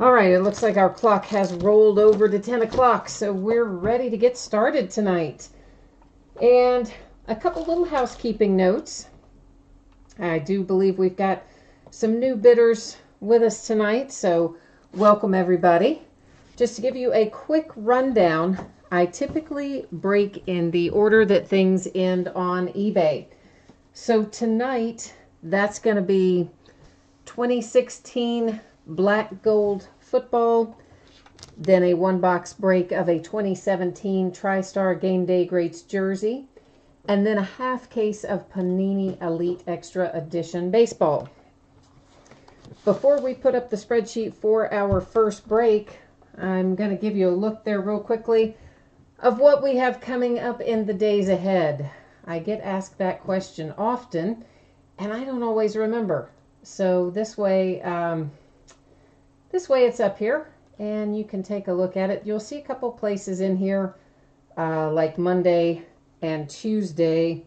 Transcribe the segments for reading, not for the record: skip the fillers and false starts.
All right, it looks like our clock has rolled over to 10 o'clock, so we're ready to get started tonight. And a couple little housekeeping notes. I do believe we've got some new bidders with us tonight, so welcome everybody. Just to give you a quick rundown, I typically break in the order that things end on eBay. So tonight, that's going to be 2016 Black Gold Football, then a one-box break of a 2017 Tristar Game Day Greats jersey, and then a half case of Panini Elite Extra Edition Baseball. Before we put up the spreadsheet for our first break, I'm going to give you a look there real quickly of what we have coming up in the days ahead. I get asked that question often, and I don't always remember. So this way it's up here, and you can take a look at it. You'll see a couple places in here, like Monday and Tuesday,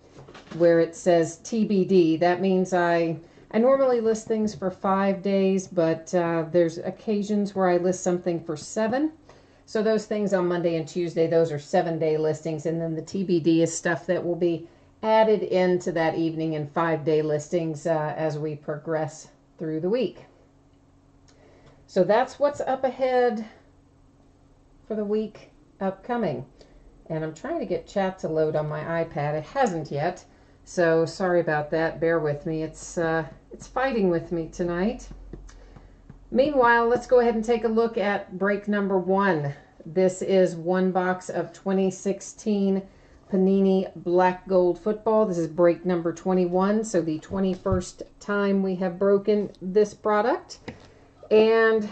where it says TBD. That means I normally list things for 5 days, but there's occasions where I list something for 7. So those things on Monday and Tuesday, those are 7-day listings, and then the TBD is stuff that will be added into that evening and 5-day listings as we progress through the week. So that's what's up ahead for the week upcoming. And I'm trying to get chat to load on my iPad. It hasn't yet, so sorry about that. Bear with me. It's fighting with me tonight. Meanwhile, let's go ahead and take a look at break number 1. This is one box of 2016 Panini Black Gold Football. This is break number 21, so the 21st time we have broken this product. And,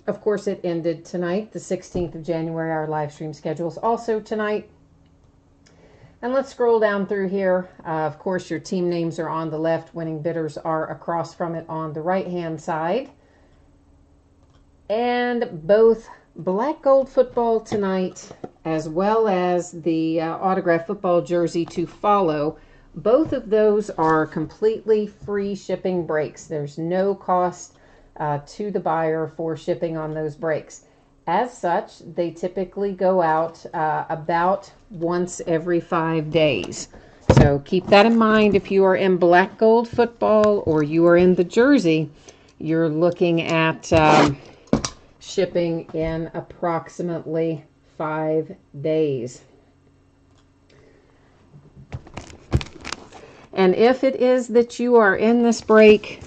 of course, it ended tonight, the 16th of January. Our live stream schedule is also tonight. And let's scroll down through here. Of course, your team names are on the left. Winning bidders are across from it on the right-hand side. And both Black Gold Football tonight, as well as the autographed football jersey to follow, both of those are completely free shipping breaks. There's no cost to the buyer for shipping on those breaks. As such, they typically go out about once every 5 days. So keep that in mind. If you are in Black Gold Football or you are in the jersey, you're looking at shipping in approximately 5 days. And if it is that you are in this break,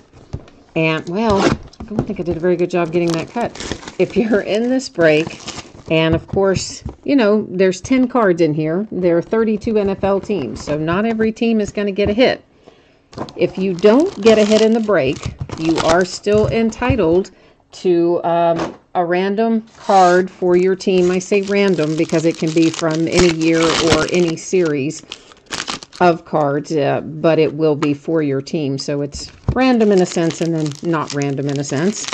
and well, I don't think I did a very good job getting that cut. If you're in this break, and of course, you know, there's 10 cards in here. There are 32 NFL teams, so not every team is going to get a hit. If you don't get a hit in the break, you are still entitled to a random card for your team. I say random because it can be from any year or any series of cards, but it will be for your team. So it's random in a sense and then not random in a sense.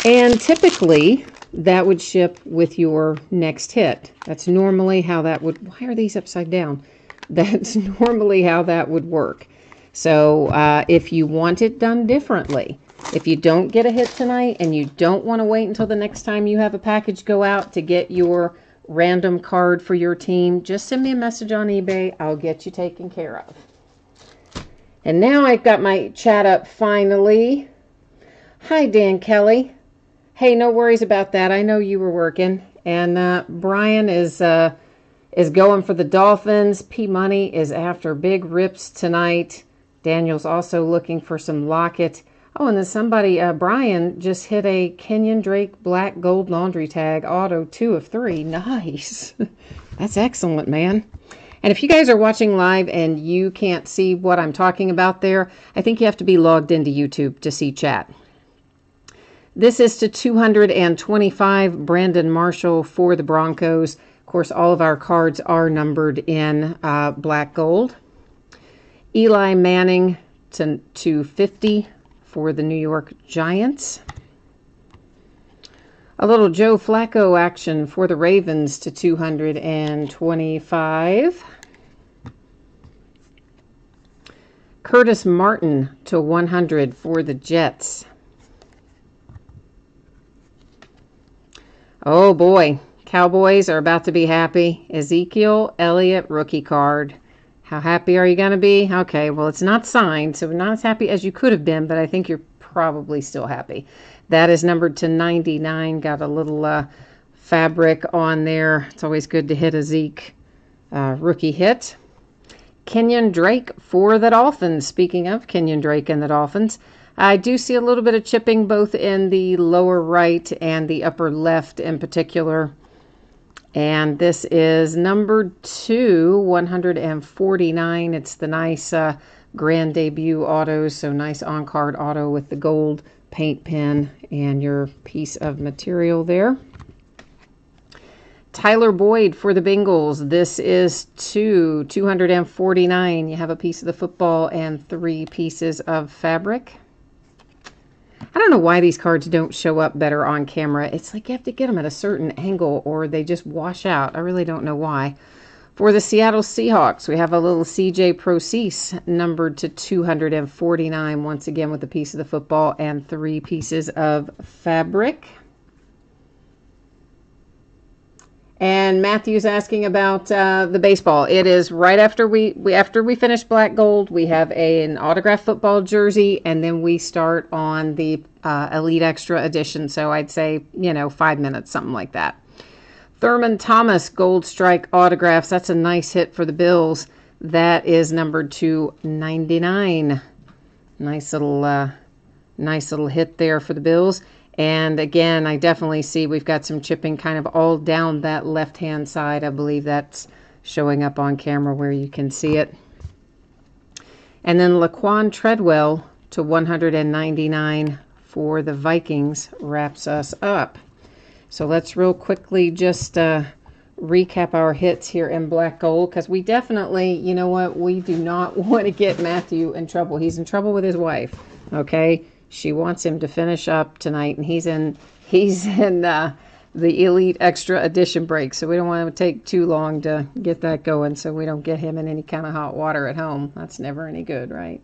And typically that would ship with your next hit. That's normally how that would, why are these upside down? That's normally how that would work. So if you want it done differently, if you don't get a hit tonight and you don't want to wait until the next time you have a package go out to get your random card for your team, just send me a message on eBay. I'll get you taken care of. And now I've got my chat up finally. Hi, Dan Kelly. Hey, no worries about that. I know you were working. And Brian is going for the Dolphins. P Money is after big rips tonight. Daniel's also looking for some Lockett. Oh, and then somebody, Brian, just hit a Kenyon Drake Black Gold Laundry Tag Auto 2 of 3. Nice. That's excellent, man. And if you guys are watching live and you can't see what I'm talking about there, I think you have to be logged into YouTube to see chat. This is to 225, Brandon Marshall for the Broncos. Of course, all of our cards are numbered in black gold. Eli Manning to 50 for the New York Giants. A little Joe Flacco action for the Ravens to 225. Curtis Martin to 100 for the Jets. Oh boy, Cowboys are about to be happy. Ezekiel Elliott rookie card. How happy are you going to be? Okay, well, it's not signed, so not as happy as you could have been, but I think you're probably still happy. That is numbered to 99. Got a little fabric on there. It's always good to hit a Zeke rookie hit. Kenyon Drake for the Dolphins. Speaking of Kenyon Drake and the Dolphins, I do see a little bit of chipping both in the lower right and the upper left in particular. And this is number 2, 149. It's the nice grand debut autos, so nice on-card auto with the gold paint pen and your piece of material there. Tyler Boyd for the Bengals. This is 249. You have a piece of the football and 3 pieces of fabric. I don't know why these cards don't show up better on camera. It's like you have to get them at a certain angle or they just wash out. I really don't know why. For the Seattle Seahawks, we have a little CJ Procease numbered to 249, once again with a piece of the football and 3 pieces of fabric. And Matthew's asking about the baseball. It is right after we finish Black Gold. We have an autographed football jersey, and then we start on the Elite Extra edition. So I'd say, 5 minutes, something like that. Thurman Thomas Gold Strike autographs. That's a nice hit for the Bills. That is numbered to 99. Nice little hit there for the Bills. And again, I definitely see we've got some chipping kind of all down that left-hand side. I believe that's showing up on camera where you can see it. And then Laquan Treadwell to 199 for the Vikings wraps us up. So let's real quickly just recap our hits here in Black Gold, because we definitely, we do not want to get Matthew in trouble. He's in trouble with his wife, okay? She wants him to finish up tonight, and he's in the Elite Extra Edition break, so we don't want him to take too long to get that going, so we don't get him in any kind of hot water at home. That's never any good, right?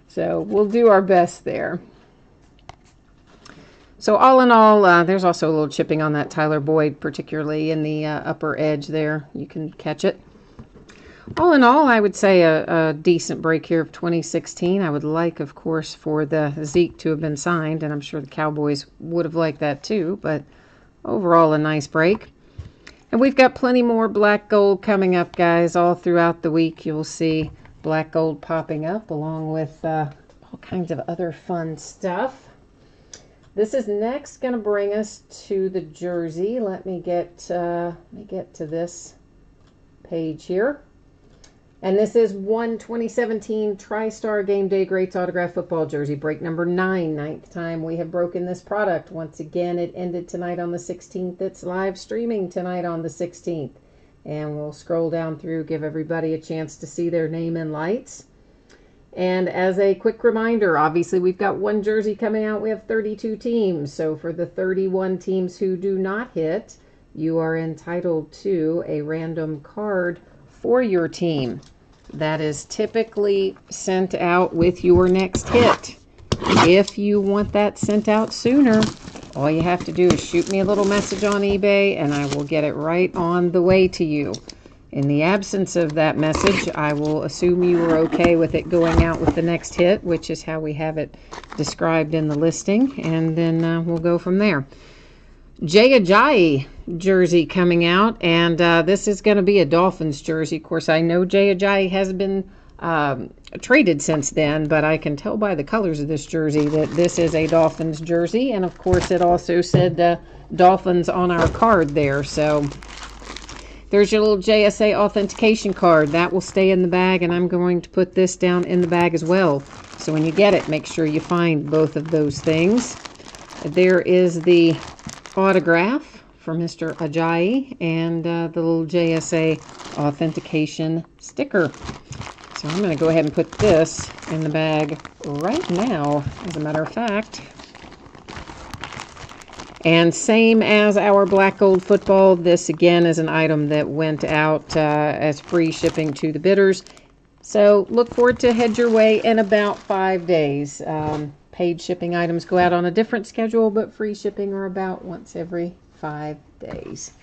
So we'll do our best there. So all in all, there's also a little chipping on that Tyler Boyd, particularly in the upper edge there. You can catch it. All in all, I would say a decent break here of 2016. I would like, of course, for the Zeke to have been signed, and I'm sure the Cowboys would have liked that too, but overall a nice break. And we've got plenty more Black Gold coming up, guys. All throughout the week, you'll see Black Gold popping up along with all kinds of other fun stuff. This is next going to bring us to the jersey. Let me get to this page here. And this is 2017 Tristar Game Day Greats autographed football jersey, break number 9, 9th time we have broken this product. Once again, it ended tonight on the 16th. It's live streaming tonight on the 16th. And we'll scroll down through, give everybody a chance to see their name in lights. And as a quick reminder, obviously we've got one jersey coming out. We have 32 teams. So for the 31 teams who do not hit, you are entitled to a random card for your team. That is typically sent out with your next hit. If you want that sent out sooner, all you have to do is shoot me a little message on eBay and I will get it right on the way to you. In the absence of that message, I will assume you were okay with it going out with the next hit, which is how we have it described in the listing, and then we'll go from there. Jay Ajayi jersey coming out, and this is going to be a Dolphins jersey. Of course, I know Jay Ajayi has been traded since then, but I can tell by the colors of this jersey that this is a Dolphins jersey, and of course it also said Dolphins on our card there. So there's your little JSA authentication card. That will stay in the bag, and I'm going to put this down in the bag as well. So when you get it, make sure you find both of those things. There is the autograph for Mr. Ajayi and the little JSA authentication sticker. So I'm going to go ahead and put this in the bag right now, as a matter of fact. And same as our Black Gold Football, this again is an item that went out as free shipping to the bidders. So look forward to head your way in about 5 days. paid shipping items go out on a different schedule, but free shipping are about once every 5 days.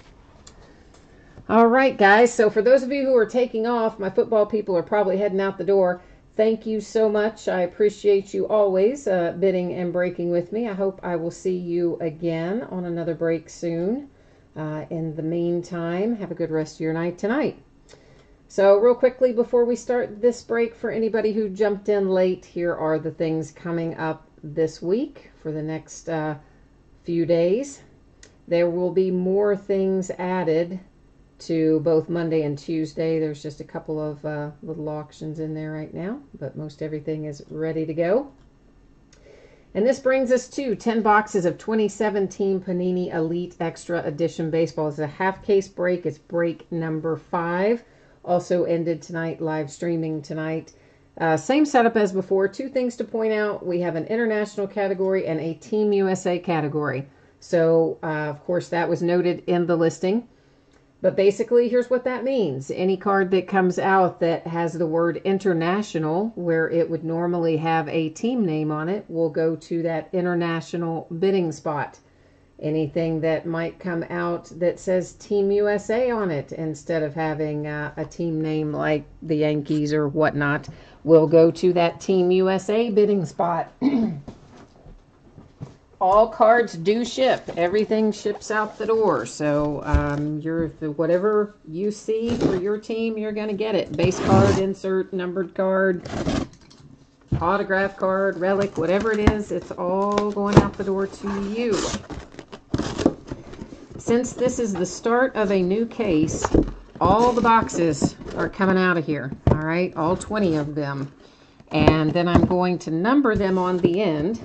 All right, guys. So for those of you who are taking off, my football people are probably heading out the door. Thank you so much. I appreciate you always bidding and breaking with me. I hope I will see you again on another break soon. In the meantime, have a good rest of your night tonight. So real quickly before we start this break, for anybody who jumped in late, here are the things coming up this week for the next few days. There will be more things added to both Monday and Tuesday. There's just a couple of little auctions in there right now, but most everything is ready to go. And this brings us to 10 boxes of 2017 Panini Elite Extra Edition Baseball. It's a half case break. It's break number 5. Also ended tonight, live streaming tonight. Same setup as before. 2 things to point out. We have an international category and a Team USA category. So, of course, that was noted in the listing. But basically, here's what that means. Any card that comes out that has the word international, where it would normally have a team name on it, will go to that international bidding spot. Anything that might come out that says Team USA on it, instead of having a team name like the Yankees or whatnot, will go to that Team USA bidding spot. All cards do ship. Everything ships out the door. So whatever you see for your team, you're going to get it. Base card, insert, numbered card, autograph card, relic, whatever it is, it's all going out the door to you. Since this is the start of a new case, all the boxes are coming out of here. All right, all 20 of them. And then I'm going to number them on the end.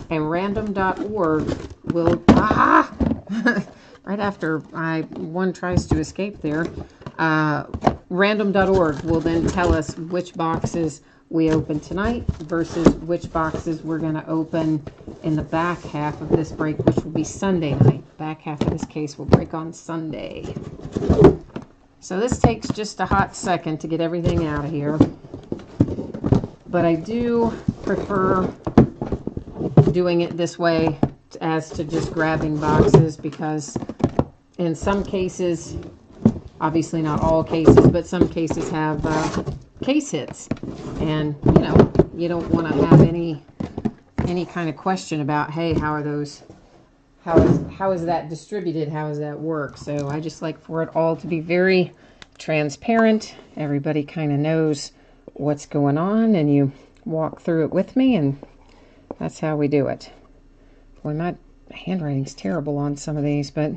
And random.org will, right after one tries to escape there, random.org will then tell us which boxes we open tonight versus which boxes we're going to open in the back half of this break, which will be Sunday night. Back half of this case will break on Sunday. So this takes just a hot second to get everything out of here. But I do prefer doing it this way as to just grabbing boxes, because in some cases, obviously not all cases, but some cases have case hits, and you don't want to have any kind of question about, hey, how are those, how is that distributed, how does that work? So I just like for it all to be very transparent. Everybody kind of knows what's going on, and you walk through it with me, and that's how we do it. Boy, my handwriting's terrible on some of these, but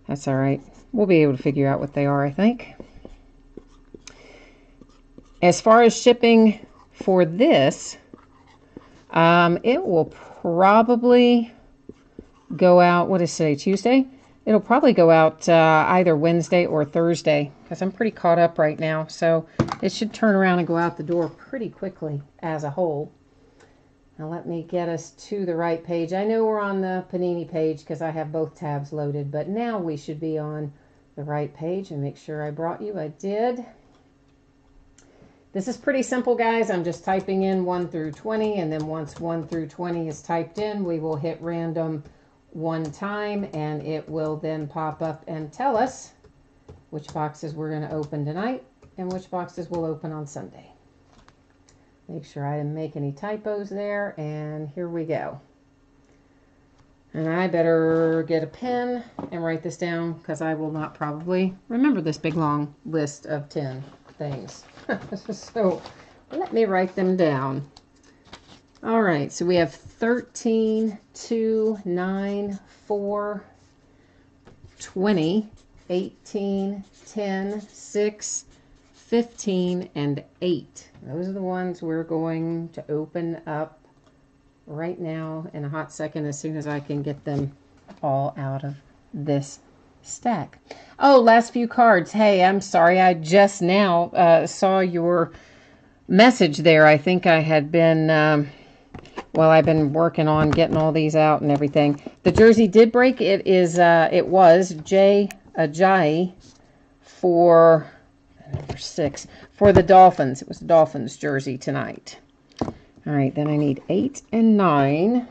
that's all right. We'll be able to figure out what they are, I think. As far as shipping for this, it will probably go out, what is today, Tuesday? It'll probably go out either Wednesday or Thursday, because I'm pretty caught up right now. So it should turn around and go out the door pretty quickly as a whole. Now let me get us to the right page. I know we're on the Panini page because I have both tabs loaded, but now we should be on the right page, and make sure I brought you. I did. This is pretty simple, guys. I'm just typing in 1 through 20, and then once 1 through 20 is typed in, we will hit random 1 time, and it will then pop up and tell us which boxes we're going to open tonight and which boxes we'll open on Sunday. Make sure I didn't make any typos there, and here we go. And I better get a pen and write this down, because I will not probably remember this big long list of 10 things. So let me write them down. All right, so we have 13, 2, 9, 4, 20, 18, 10, 6, 15, and 8. Those are the ones we're going to open up right now in a hot second, as soon as I can get them all out of this stack. Oh, last few cards. Hey, I'm sorry. I just now saw your message there. I think I had been, well, I've been working on getting all these out and everything. The jersey did break. It was Jay Ajayi for number 6 for the Dolphins. It was the Dolphins jersey tonight. All right, then I need 8 and 9.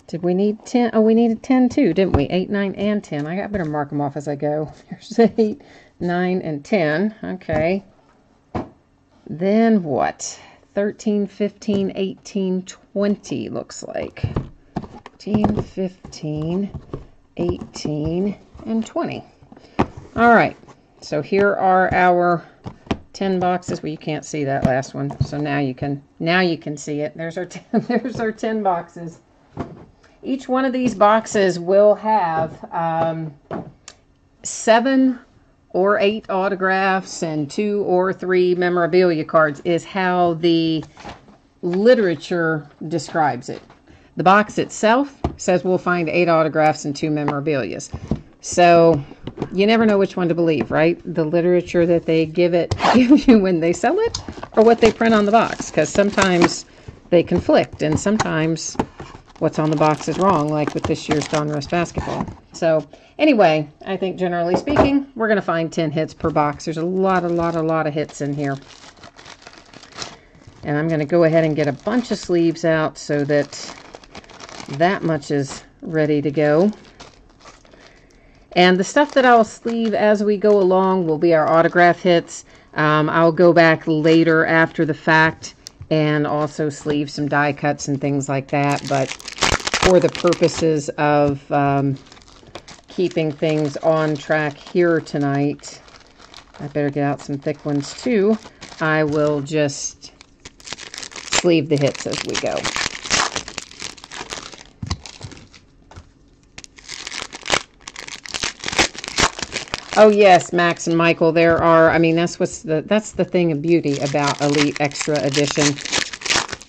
Did we need 10? Oh, we needed 10 too, didn't we? 8, 9, and 10. I better mark them off as I go. Here's 8, 9, and 10. Okay. Then what? 13, 15, 18, 20 looks like. 15, 15, 18, and 20. All right. So here are our 10 boxes. Well, you can't see that last one. So now you can see it. There's our 10, there's our 10 boxes. Each one of these boxes will have 7 or 8 autographs and 2 or 3 memorabilia cards is how the literature describes it. The box itself says we'll find 8 autographs and 2 memorabilias. So you never know which one to believe, right? The literature that they give you when they sell it, or what they print on the box, because sometimes they conflict, and sometimes what's on the box is wrong, like with this year's Donruss basketball. So anyway, I think generally speaking, we're going to find 10 hits per box. There's a lot of hits in here. And I'm going to go ahead and get a bunch of sleeves out so that much is ready to go. And the stuff that I'll sleeve as we go along will be our autograph hits. I'll go back later after the fact and also sleeve some die cuts and things like that. But for the purposes of keeping things on track here tonight, I better get out some thick ones too. I will just sleeve the hits as we go. Oh yes, Max and Michael, there are, I mean, that's the thing of beauty about Elite Extra Edition.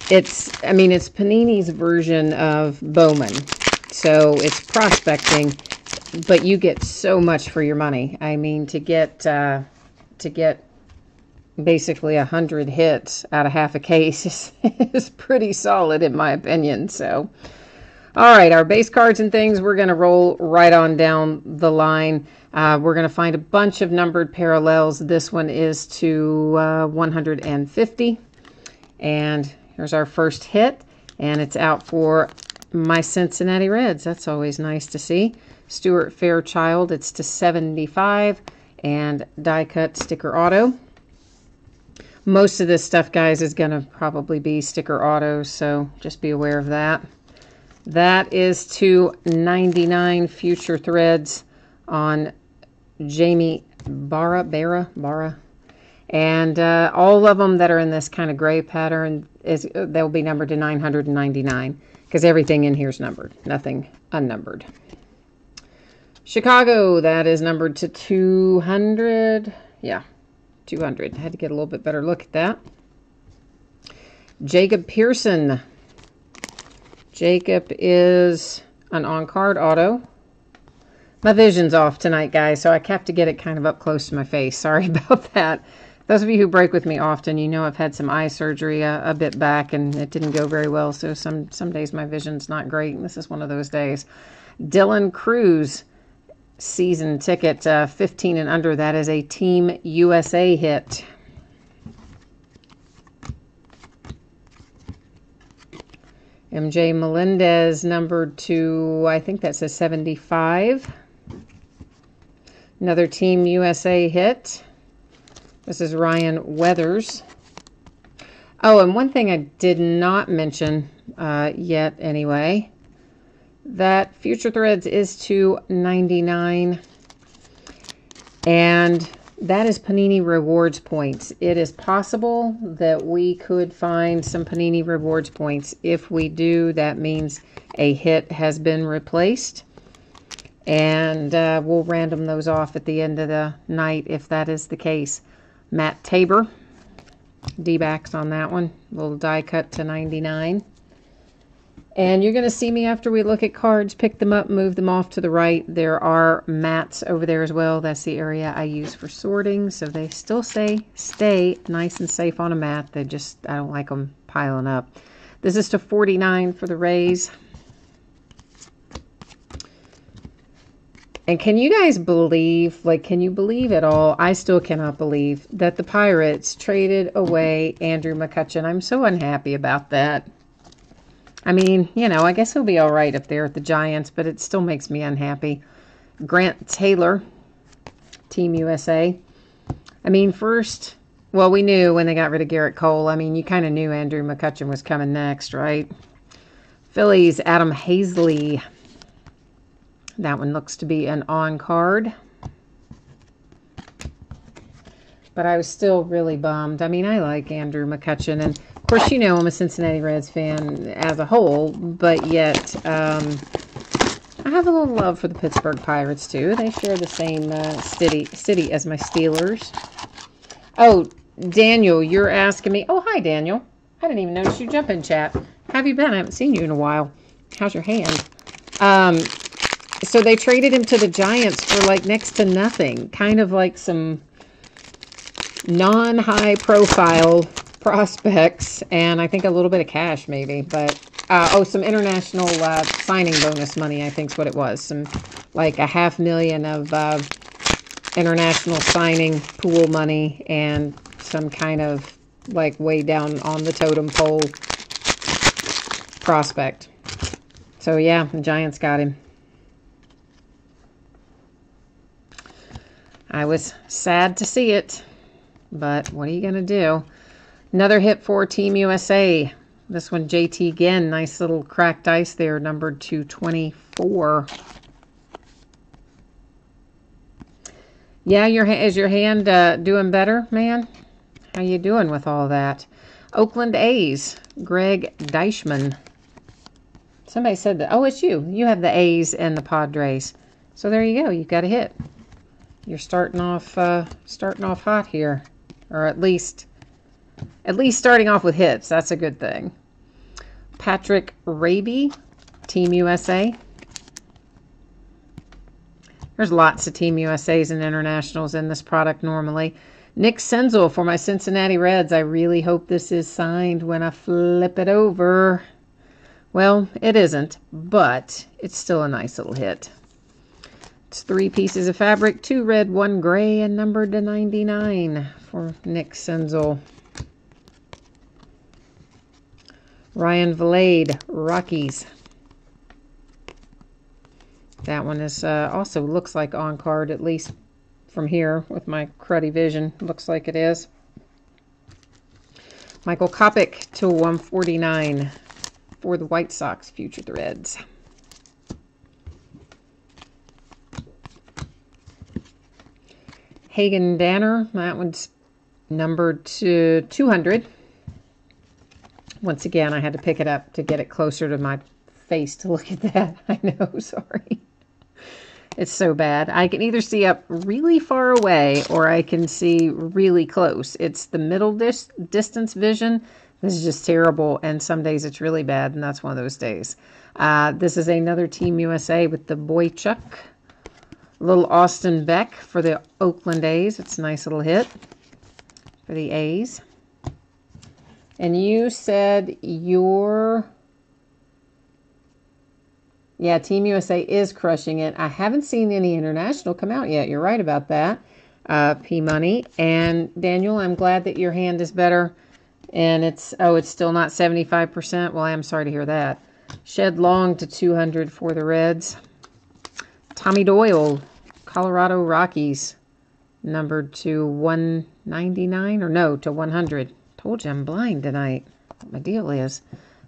It's Panini's version of Bowman. So it's prospecting, but you get so much for your money. I mean, to get basically 100 hits out of half a case is pretty solid in my opinion. So, all right, our base cards and things, we're going to roll right on down the line. We're going to find a bunch of numbered parallels. This one is to 150. And here's our first hit. And it's out for my Cincinnati Reds. That's always nice to see. Stuart Fairchild, it's to 75. And die cut sticker auto. Most of this stuff, guys, is going to probably be sticker autos. So just be aware of that. That is to 99 Future Threads on Jamie Barra. And all of them that are in this kind of gray pattern, they'll be numbered to 999 because everything in here is numbered, nothing unnumbered. Chicago, that is numbered to 200. Yeah, 200. I had to get a little bit better look at that. Jacob Pearson. Jacob is an on-card auto. My vision's off tonight, guys, so I have to get it kind of up close to my face. Sorry about that. Those of you who break with me often, you know I've had some eye surgery a bit back, and it didn't go very well, so some days my vision's not great, and this is one of those days. Dylan Cruz, season ticket, 15 and under. That is a Team USA hit. MJ Melendez, numbered to, I think that says 75. Another Team USA hit. This is Ryan Weathers. Oh, and one thing I did not mention yet anyway, that Future Threads is to 99. And that is Panini Rewards points. It is possible that we could find some Panini Rewards points. If we do, that means a hit has been replaced. And we'll random those off at the end of the night if that is the case. Matt Tabor, D-backs on that one. Little die cut to 99. And you're going to see me after we look at cards, pick them up, move them off to the right. There are mats over there as well. That's the area I use for sorting. So they still stay nice and safe on a mat. I don't like them piling up. This is to 49 for the Rays. And can you guys believe, like, can you believe at all? I still cannot believe that the Pirates traded away Andrew McCutchen. I'm so unhappy about that. I mean, you know, I guess he'll be all right up there at the Giants, but it still makes me unhappy. Grant Taylor, Team USA. I mean, first, well, we knew when they got rid of Garrett Cole. I mean, you kind of knew Andrew McCutchen was coming next, right? Phillies, Adam Hazley. That one looks to be an on card. But I was still really bummed. I mean, I like Andrew McCutchen. And, of course, you know I'm a Cincinnati Reds fan as a whole. But yet, I have a little love for the Pittsburgh Pirates, too. They share the same city as my Steelers. Oh, Daniel, you're asking me. Oh, hi, Daniel. I didn't even notice you jump in chat. How have you been? I haven't seen you in a while. How's your hand? So they traded him to the Giants for like next to nothing. Kind of like some non-high profile prospects. And I think a little bit of cash maybe. But, oh, some international signing bonus money, I think is what it was. Some like $500,000 of international signing pool money. And some kind of like way down on the totem pole prospect. So yeah, the Giants got him. I was sad to see it, but what are you going to do? Another hit for Team USA. This one, JT Ginn. Nice little cracked ice there, numbered to 24. Yeah, is your hand doing better, man? How you doing with all that? Oakland A's, Greg Deichmann. Somebody said that. Oh, it's you. You have the A's and the Padres. So there you go. You got a hit. You're starting off hot here, or at least starting off with hits. That's a good thing. Patrick Raby, Team USA. There's lots of Team USAs and internationals in this product normally. Nick Senzel for my Cincinnati Reds. I really hope this is signed when I flip it over. Well, it isn't, but it's still a nice little hit. It's 3 pieces of fabric, 2 red, 1 gray, and numbered to 99 for Nick Senzel. Ryan Vlade, Rockies. That one is also looks like on card, at least from here with my cruddy vision. Looks like it is. Michael Kopech to 149 for the White Sox, Future Threads. Hagen Danner, that one's numbered to 200. Once again, I had to pick it up to get it closer to my face to look at that. I know, sorry. It's so bad. I can either see up really far away or I can see really close. It's the middle distance vision. This is just terrible, and some days it's really bad, and that's one of those days. This is another Team USA with the Boychuk. Little Austin Beck for the Oakland A's. It's a nice little hit for the A's. And you said your... Yeah, Team USA is crushing it. I haven't seen any international come out yet. You're right about that, P-Money. And Daniel, I'm glad that your hand is better. And it's still not 75%. Well, I'm sorry to hear that. Shed Long to 200 for the Reds. Tommy Doyle, Colorado Rockies, numbered to 199, or no, to 100. Told you I'm blind tonight. What my deal is.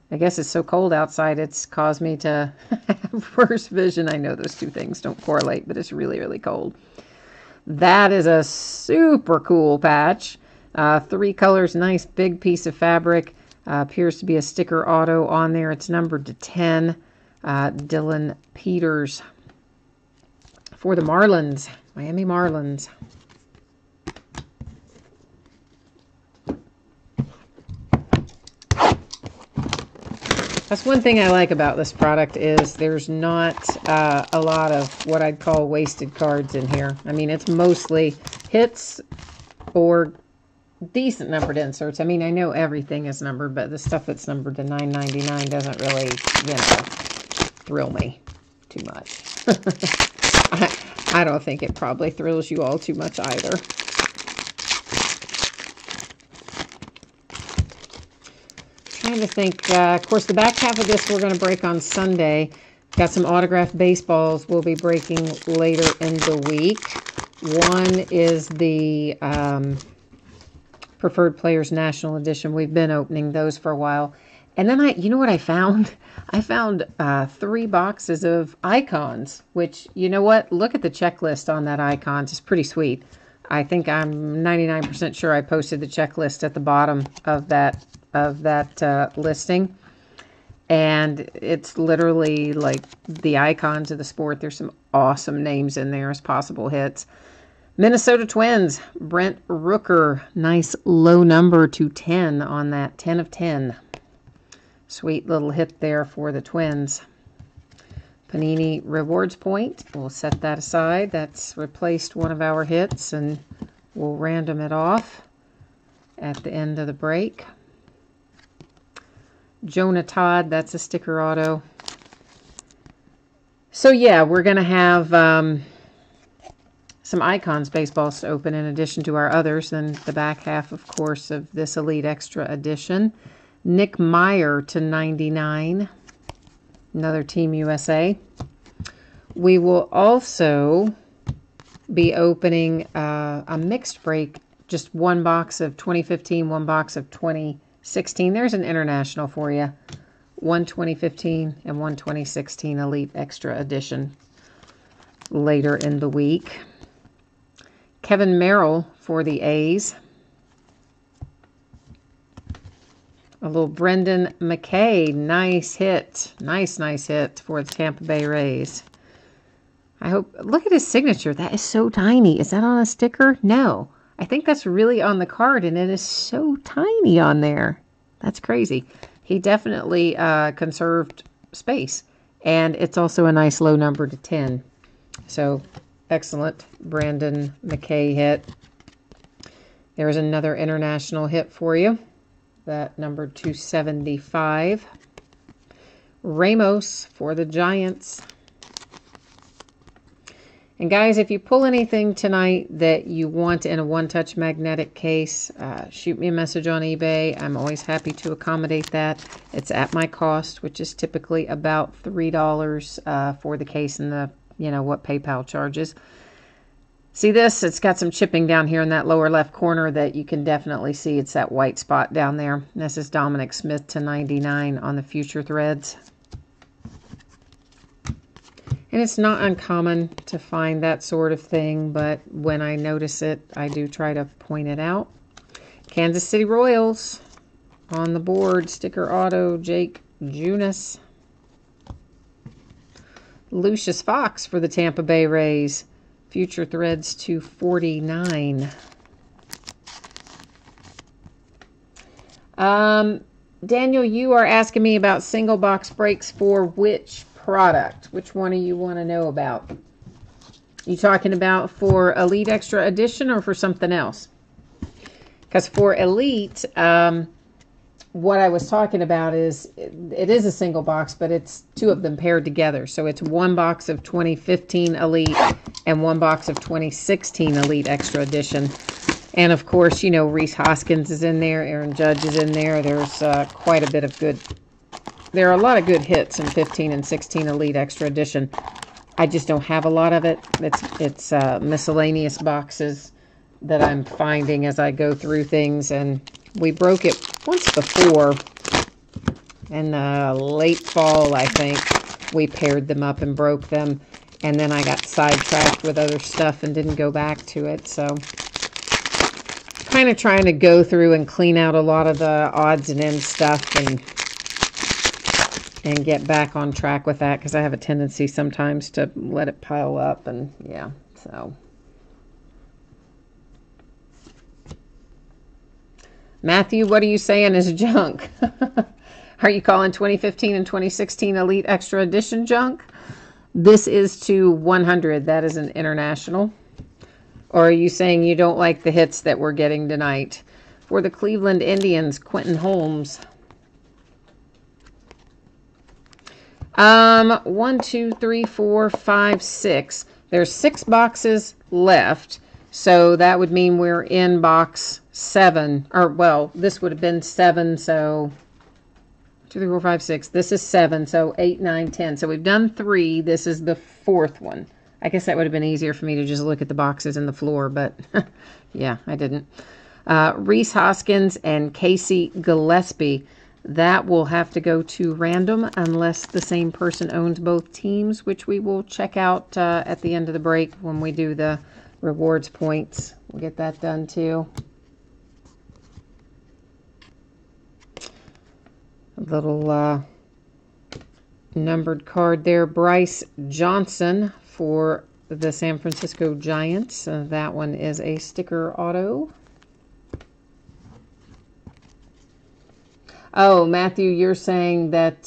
I guess it's so cold outside, it's caused me to have worse vision. I know those two things don't correlate, but it's really, really cold. That is a super cool patch. 3 colors, nice big piece of fabric. Appears to be a sticker auto on there. It's numbered to 10. Dylan Peters for the Marlins, Miami Marlins. That's one thing I like about this product is there's not a lot of what I'd call wasted cards in here. I mean, it's mostly hits or decent numbered inserts. I mean, I know everything is numbered, but the stuff that's numbered to $9.99 doesn't really, you know, thrill me too much. I don't think it probably thrills you all too much either. Trying to think, of course, the back half of this we're going to break on Sunday. Got some autographed baseballs we'll be breaking later in the week. One is the Preferred Players National Edition. We've been opening those for a while. And then you know what I found? I found 3 boxes of icons, which, you know what? Look at the checklist on that icons. It's pretty sweet. I think I'm 99% sure I posted the checklist at the bottom of that listing. And it's literally like the icons of the sport. There's some awesome names in there as possible hits. Minnesota Twins, Brent Rooker. Nice low number to 10 on that, 10 of 10. Sweet little hit there for the Twins. Panini Rewards Point. We'll set that aside. That's replaced one of our hits, and we'll random it off at the end of the break. Jonah Todd, that's a sticker auto. So yeah, we're going to have some Icons baseballs to open in addition to our others. Then the back half, of course, of this Elite Extra Edition. Nick Meyer to 99. Another Team USA. We will also be opening a mixed break. Just one box of 2015, one box of 2016. There's an international for you. One 2015 and one 2016 Elite Extra Edition later in the week. Kevin Merrill for the A's. A little Brendan McKay. Nice hit. Nice hit for the Tampa Bay Rays. I hope, look at his signature. That is so tiny. Is that on a sticker? No. I think that's really on the card, and it is so tiny on there. That's crazy. He definitely conserved space. And it's also a nice low number to 10. So, excellent Brandon McKay hit. There's another international hit for you. That number 275. Ramos for the Giants. And guys, if you pull anything tonight that you want in a one-touch magnetic case, shoot me a message on eBay. I'm always happy to accommodate that. It's at my cost, which is typically about $3 for the case and the, you know, what PayPal charges. See this? It's got some chipping down here in that lower left corner that you can definitely see. It's that white spot down there. This is Dominic Smith to 99 on the Future Threads. And it's not uncommon to find that sort of thing, but when I notice it, I do try to point it out. Kansas City Royals on the board. Sticker auto, Jake Junis. Lucius Fox for the Tampa Bay Rays. Future Threads to 49. Daniel, you are asking me about single box breaks for which product? Which one do you want to know about? You talking about for Elite Extra Edition or for something else? Because for Elite, what I was talking about is, it is a single box, but it's 2 of them paired together. So it's 1 box of 2015 Elite and 1 box of 2016 Elite Extra Edition. And of course, you know, Reese Hoskins is in there, Aaron Judge is in there. There's quite a bit of good, there are a lot of good hits in 15 and 16 Elite Extra Edition. I just don't have a lot of it. It's miscellaneous boxes that I'm finding as I go through things, and we broke it once before in late fall, I think. We paired them up and broke them, and then I got sidetracked with other stuff and didn't go back to it. So kind of trying to go through and clean out a lot of the odds and ends stuff and get back on track with that, because I have a tendency sometimes to let it pile up, and yeah, so. Matthew, what are you saying is junk? Are you calling 2015 and 2016 Elite Extra Edition junk? This is to 100. That is an international. Or are you saying you don't like the hits that we're getting tonight? For the Cleveland Indians, Quentin Holmes. 1, 2, 3, 4, 5, 6. There's 6 boxes left, so that would mean we're in box 7, or well, this would have been 7, so 2, 3, 4, 5, 6. This is 7, so 8, 9, 10. So we've done 3. This is the 4th one. I guess that would have been easier for me to just look at the boxes and the floor, but yeah, I didn't. Reese Hoskins and Casey Gillespie. That will have to go to random unless the same person owns both teams, which we will check out at the end of the break when we do the rewards points. We'll get that done too. A little numbered card there. Bryce Johnson for the San Francisco Giants. That one is a sticker auto. Oh, Matthew, you're saying that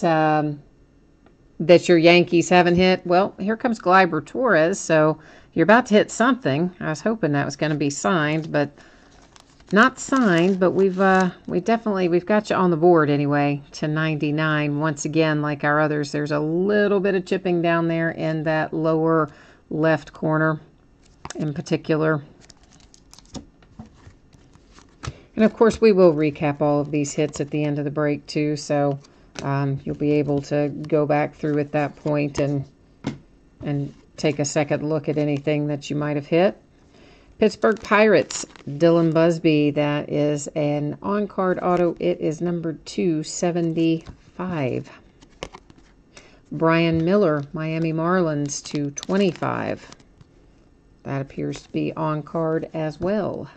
that your Yankees haven't hit. Well, here comes Gleyber Torres, so you're about to hit something. I was hoping that was going to be signed, but not signed. But we've got you on the board anyway to 99. Once again, like our others, there's a little bit of chipping down there in that lower left corner, in particular. And of course, we will recap all of these hits at the end of the break too, so you'll be able to go back through at that point and take a second look at anything that you might have hit. Pittsburgh Pirates, Dylan Busby. That is an on-card auto. It is number 275. Brian Miller, Miami Marlins, 225. That appears to be on-card as well.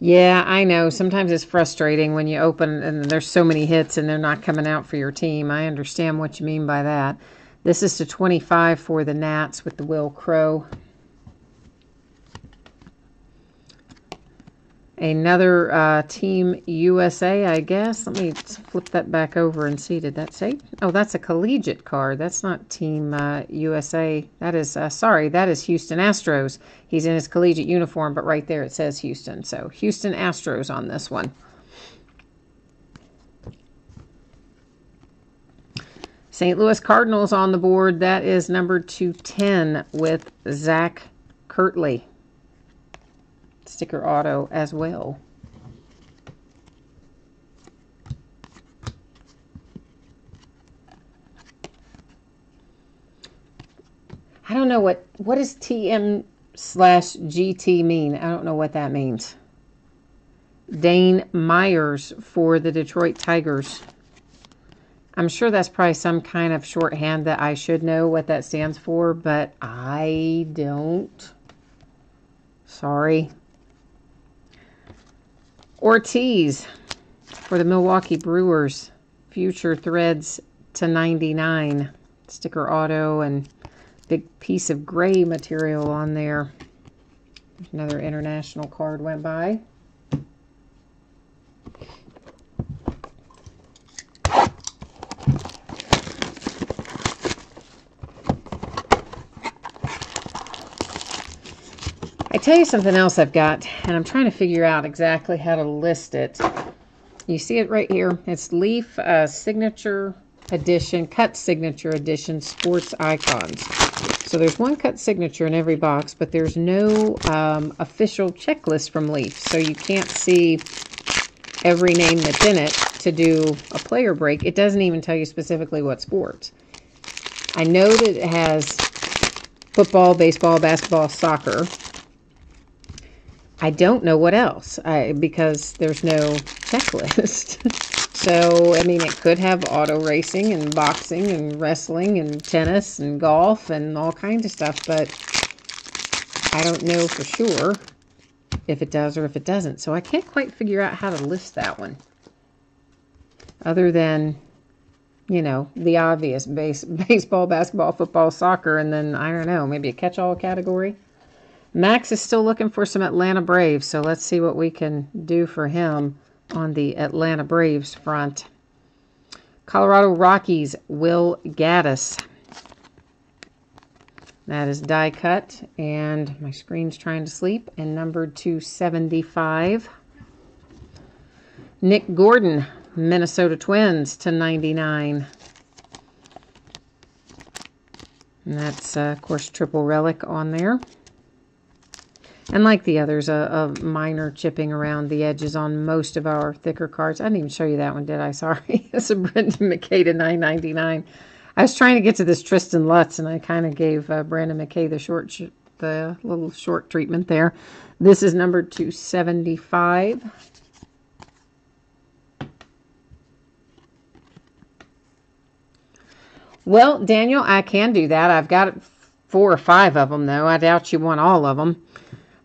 Yeah, I know. Sometimes it's frustrating when you open and there's so many hits and they're not coming out for your team. I understand what you mean by that. This is to 25 for the Nats with the Will Crow. Another Team USA, I guess. Let me flip that back over and see. Did that say? Oh, that's a collegiate card. That's not Team USA. That is, sorry, that is Houston Astros. He's in his collegiate uniform, but right there it says Houston. So Houston Astros on this one. St. Louis Cardinals on the board. That is number 210 with Zach Kirtley. Sticker auto as well. I don't know what does TM/GT mean. I don't know what that means. Dane Myers for the Detroit Tigers. I'm sure that's probably some kind of shorthand that I should know what that stands for, but I don't. Sorry. Ortiz for the Milwaukee Brewers. Future Threads to 99. Sticker auto and big piece of gray material on there. Another international card went by. I tell you something else I've got, and I'm trying to figure out exactly how to list it. You see it right here. It's Leaf Signature Edition, Cut Signature Edition Sports Icons. So there's one cut signature in every box, but there's no official checklist from Leaf. So you can't see every name that's in it to do a player break. It doesn't even tell you specifically what sports. I know that it has football, baseball, basketball, soccer. I don't know what else because there's no checklist. So, I mean, it could have auto racing and boxing and wrestling and tennis and golf and all kinds of stuff, but I don't know for sure if it does or if it doesn't. So I can't quite figure out how to list that one. Other than, you know, the obvious baseball, basketball, football, soccer, and then, I don't know, maybe a catch-all category. Max is still looking for some Atlanta Braves, so let's see what we can do for him on the Atlanta Braves front. Colorado Rockies, Will Gaddis. That is die cut, and my screen's trying to sleep, and numbered 275. Nick Gordon, Minnesota Twins /99. And that's, of course, triple relic on there. And like the others, a minor chipping around the edges on most of our thicker cards. I didn't even show you that one, did I? Sorry. It's a Brendan McKay /999. I was trying to get to this Tristan Lutz, and I kind of gave Brandon McKay the little short treatment there. This is number 275. Well, Daniel, I can do that. I've got 4 or 5 of them, though. I doubt you want all of them.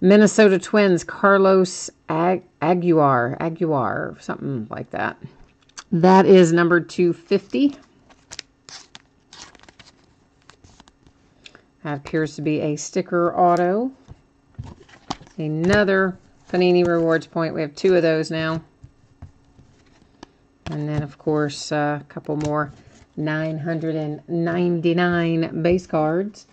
Minnesota Twins, Carlos Aguilar, something like that. That is number 250. That appears to be a sticker auto. Another Panini Rewards point. We have 2 of those now. And then, of course, a couple more 999 base cards.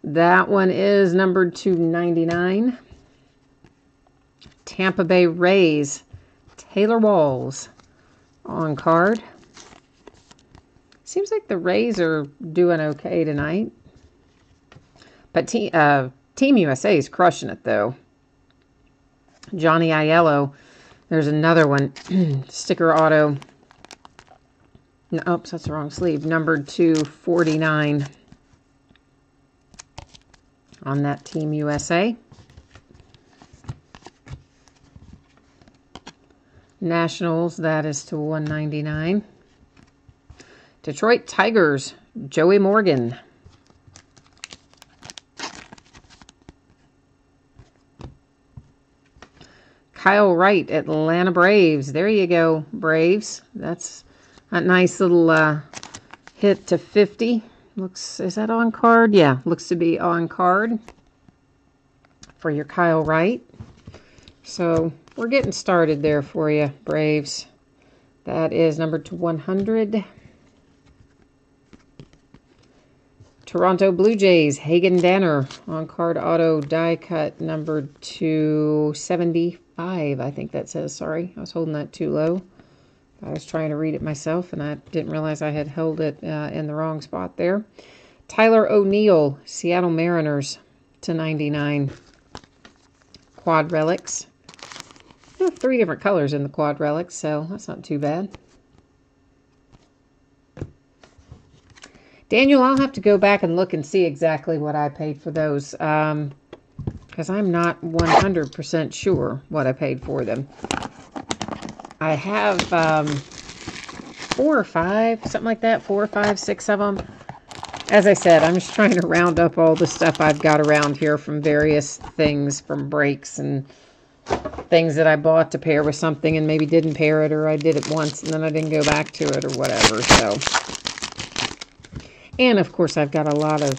That one is numbered 299. Tampa Bay Rays, Taylor Walls on card. Seems like the Rays are doing okay tonight. But Team USA is crushing it, though. Johnny Aiello. There's another one. Sticker auto. No, oops, that's the wrong sleeve. Numbered 249 on that Team USA. Nationals, that is to 199. Detroit Tigers, Joey Morgan. Kyle Wright, Atlanta Braves. There you go, Braves. That's a nice little hit to 50. Looks, is that on card? Yeah, looks to be on card for your Kyle Wright. So we're getting started there for you, Braves. That is number 100. Toronto Blue Jays, Hagen Danner on card auto die cut number 275. I think that says. Sorry, I was holding that too low. I was trying to read it myself, and I didn't realize I had held it in the wrong spot there. Tyler O'Neill, Seattle Mariners /99. Quad relics. I have 3 different colors in the quad relics, so that's not too bad. Daniel, I'll have to go back and look and see exactly what I paid for those, because I'm not 100% sure what I paid for them. I have 4 or 5, something like that, 4 or 5, 6 of them. As I said, I'm just trying to round up all the stuff I've got around here from various things, from breaks and things that I bought to pair with something and maybe didn't pair it, or I did it once and then I didn't go back to it or whatever. So, and of course I've got a lot of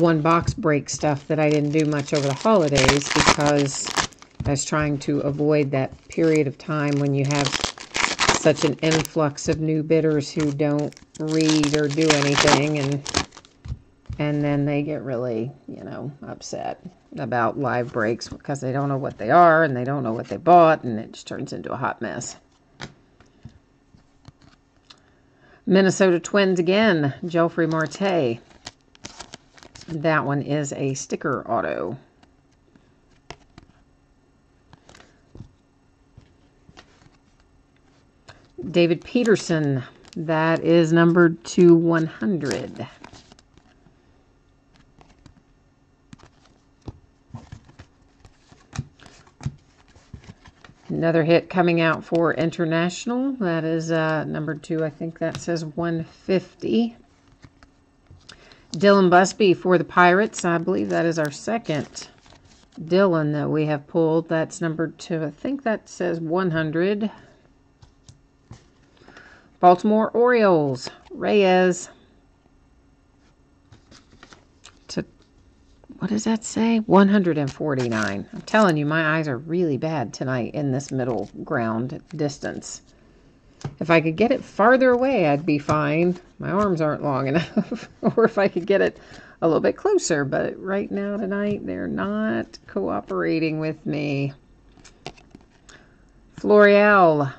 one box break stuff that I didn't do much over the holidays because I was trying to avoid that period of time when you have such an influx of new bidders who don't read or do anything, and then they get really, you know, upset about live breaks because they don't know what they are and they don't know what they bought, and it just turns into a hot mess. Minnesota Twins again, Joffrey Marte. That one is a sticker auto. David Peterson, that is numbered to 100. Another hit coming out for International. That is number 2. I think that says 150. Dylan Busby for the Pirates. I believe that is our second Dylan that we have pulled. That's number 2. I think that says 100. Baltimore Orioles, Reyes. What does that say? 149. I'm telling you, my eyes are really bad tonight in this middle ground distance. If I could get it farther away, I'd be fine. My arms aren't long enough. Or if I could get it a little bit closer. But right now tonight, they're not cooperating with me. Florial.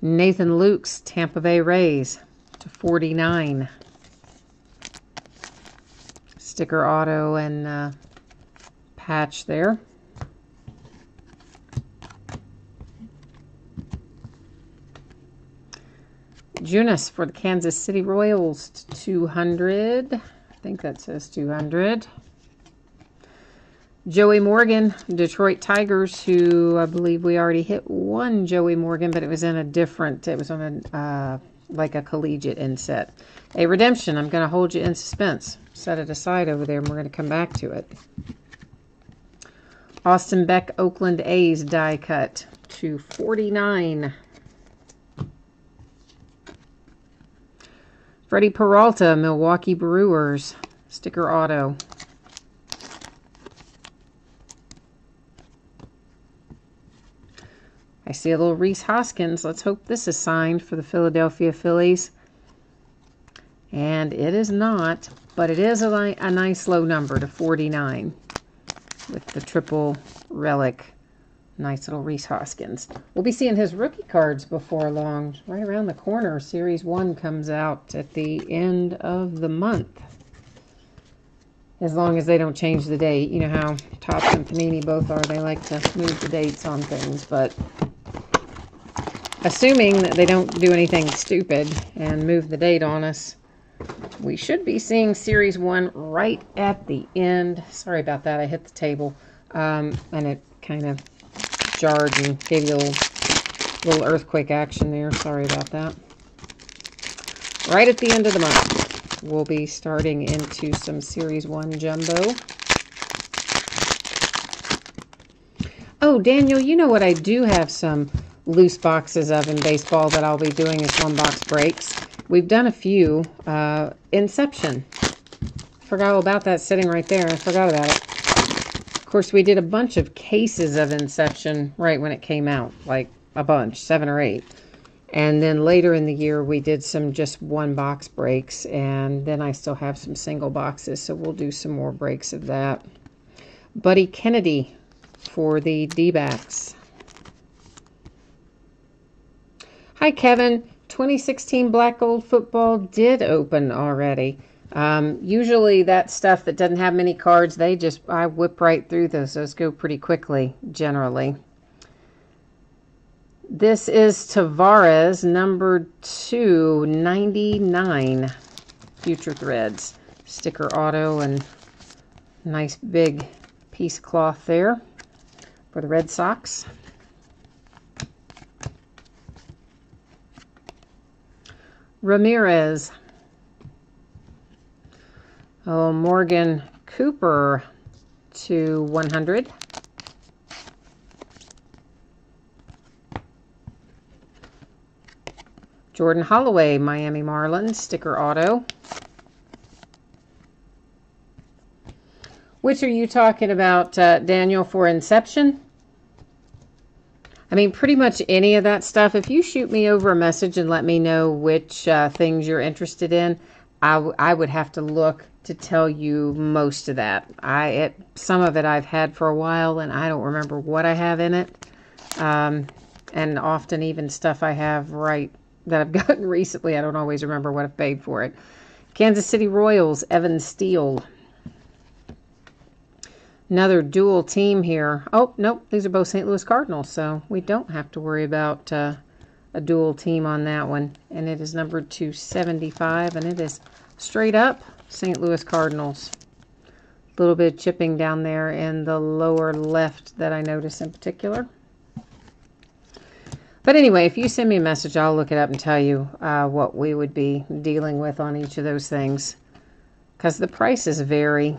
Nathan Luke's Tampa Bay Rays /49. Sticker auto and patch there. Junis for the Kansas City Royals /200. I think that says 200. Joey Morgan, Detroit Tigers, who I believe we already hit one Joey Morgan, but it was in a different, it was on a, like a collegiate inset. A redemption, I'm going to hold you in suspense. Set it aside over there, and we're going to come back to it. Austin Beck, Oakland A's die cut /49. Freddie Peralta, Milwaukee Brewers, sticker auto. I see a little Reese Hoskins. Let's hope this is signed for the Philadelphia Phillies. And it is not, but it is a nice low number /49 with the triple relic. Nice little Reese Hoskins. We'll be seeing his rookie cards before long. Right around the corner. Series 1 comes out at the end of the month. As long as they don't change the date. You know how Topps and Panini both are. They like to move the dates on things. But assuming that they don't do anything stupid and move the date on us, we should be seeing Series 1 right at the end. Sorry about that. I hit the table. And it kind of jarred and gave you a little earthquake action there. Sorry about that. Right at the end of the month, we'll be starting into some Series 1 Jumbo. Oh, Daniel, you know what I do have some loose boxes of in baseball that I'll be doing as one-box breaks. We've done a few. Inception. Forgot all about that sitting right there. I forgot about it. Of course, we did a bunch of cases of Inception right when it came out. Like a bunch, 7 or 8. And then later in the year, we did some just one-box breaks. And then I still have some single boxes, so we'll do some more breaks of that. Buddy Kennedy for the D-backs. Hi, Kevin. 2016 Black Gold Football did open already. Usually that stuff that doesn't have many cards, I whip right through those. Those go pretty quickly, generally. This is Tavares, number 299. Future Threads. Sticker auto and nice big piece of cloth there for the Red Sox. Ramirez. Oh, Morgan Cooper /100. Jordan Holloway, Miami Marlins, sticker auto. Which are you talking about, Daniel, for Inception? I mean, pretty much any of that stuff. If you shoot me over a message and let me know which things you're interested in, I would have to look to tell you most of that. Some of it I've had for a while, and I don't remember what I have in it. And often even stuff I have that I've gotten recently, I don't always remember what I've paid for it. Kansas City Royals, Evan Steele. Another dual team here. Oh, nope, these are both St. Louis Cardinals, so we don't have to worry about a dual team on that one. And it is numbered /275, and it is straight up St. Louis Cardinals. A little bit of chipping down there in the lower left that I notice in particular. But anyway, if you send me a message, I'll look it up and tell you what we would be dealing with on each of those things, because the prices vary.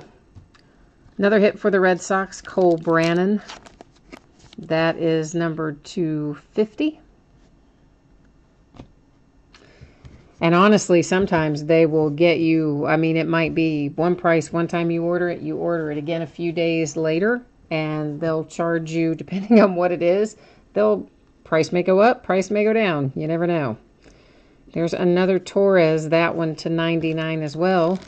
Another hit for the Red Sox, Cole Brannon. That is numbered /250. And honestly, sometimes they will get you, I mean, it might be one price one time you order it again a few days later, and they'll charge you, depending on what it is, price may go up, price may go down. You never know. There's another Torres, that one /99 as well.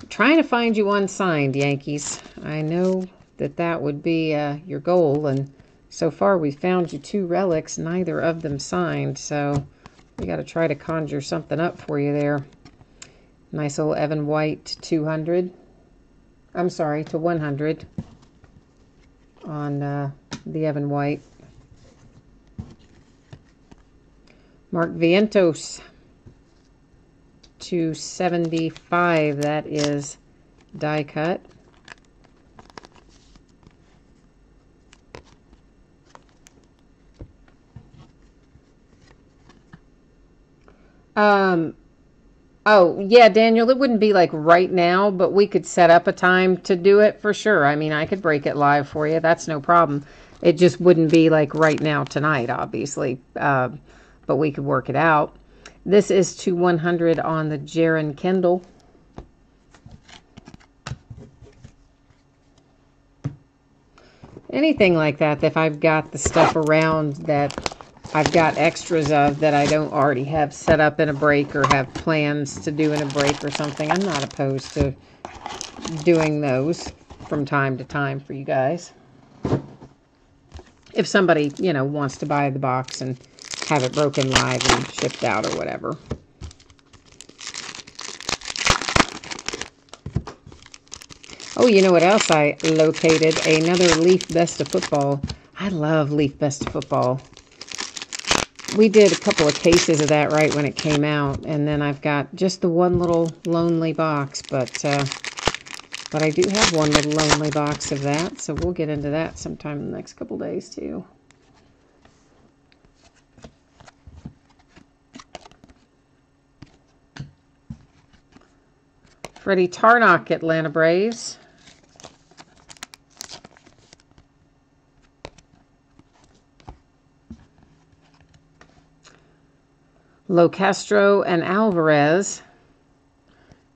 Trying to find you unsigned, Yankees. I know that that would be your goal, and so far we found you 2 relics, neither of them signed, so we got to try to conjure something up for you there. Nice old Evan White 200. I'm sorry, to 100 on the Evan White. Mark Vientos to 75. That is die cut. Oh, yeah, Daniel, it wouldn't be like right now, but we could set up a time to do it for sure. I mean, I could break it live for you. That's no problem. It just wouldn't be like right now tonight, obviously, but we could work it out. This is to 100 on the Jaron Kendall. Anything like that, if I've got the stuff around that I've got extras of that I don't already have set up in a break or have plans to do in a break or something, I'm not opposed to doing those from time to time for you guys. If somebody, you know, wants to buy the box and have it broken live and shipped out or whatever. Oh, you know what else I located? Another Leaf Best of Football. I love Leaf Best of Football. We did a couple of cases of that right when it came out, and then I've got just the one little lonely box, but I do have one little lonely box of that, so we'll get into that sometime in the next couple days too. Freddie Tarnock, Atlanta Braves. Locastro and Alvarez.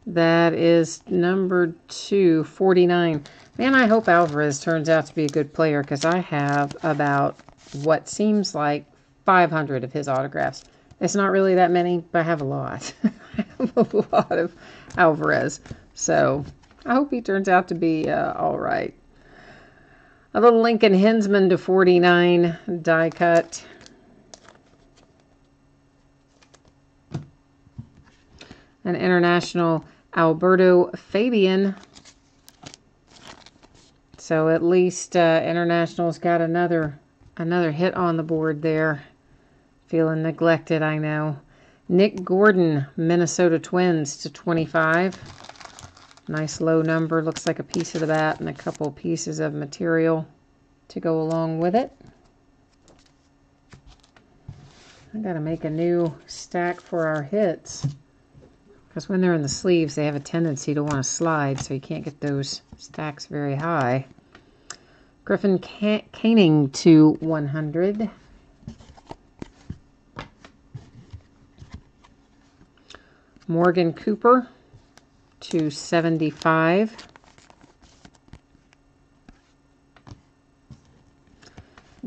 That is number 249. Man, I hope Alvarez turns out to be a good player because I have about what seems like 500 of his autographs. It's not really that many, but I have a lot. I have a lot of Alvarez. So I hope he turns out to be all right. A little Lincoln Hensman to 49 die cut. An international Alberto Fabian. So at least International's got another hit on the board there. Feeling neglected, I know. Nick Gordon, Minnesota Twins to 25. Nice low number. Looks like a piece of the bat and a couple pieces of material to go along with it. I gotta make a new stack for our hits. Because when they're in the sleeves, they have a tendency to want to slide, so you can't get those stacks very high. Griffin Canning to 100. Morgan Cooper to 75.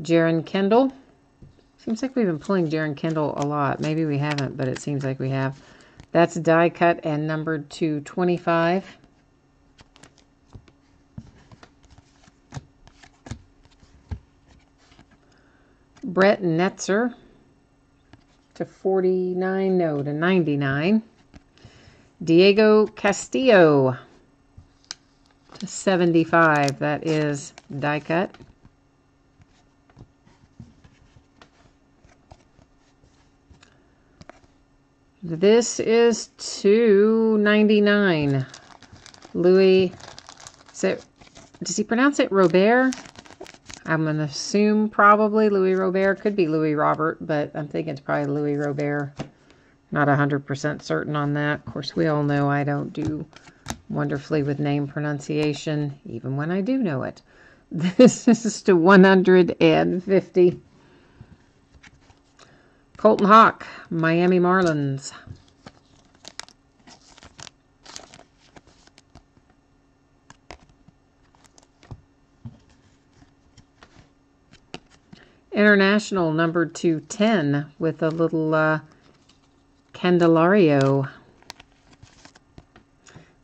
Jaron Kendall. Seems like we've been pulling Jaron Kendall a lot. Maybe we haven't, but it seems like we have. That's die cut and numbered to 25. Brett Netzer to 49, no, to 99. Diego Castillo to 75. That is die cut. This is 299. Louis, does he pronounce it Robert? I'm going to assume probably Louis Robert. Could be Louis Robert, but I'm thinking it's probably Louis Robert. Not 100% certain on that. Of course, we all know I don't do wonderfully with name pronunciation, even when I do know it. This is to 150. Colton Hawk, Miami Marlins. International numbered to 10 with a little Candelario.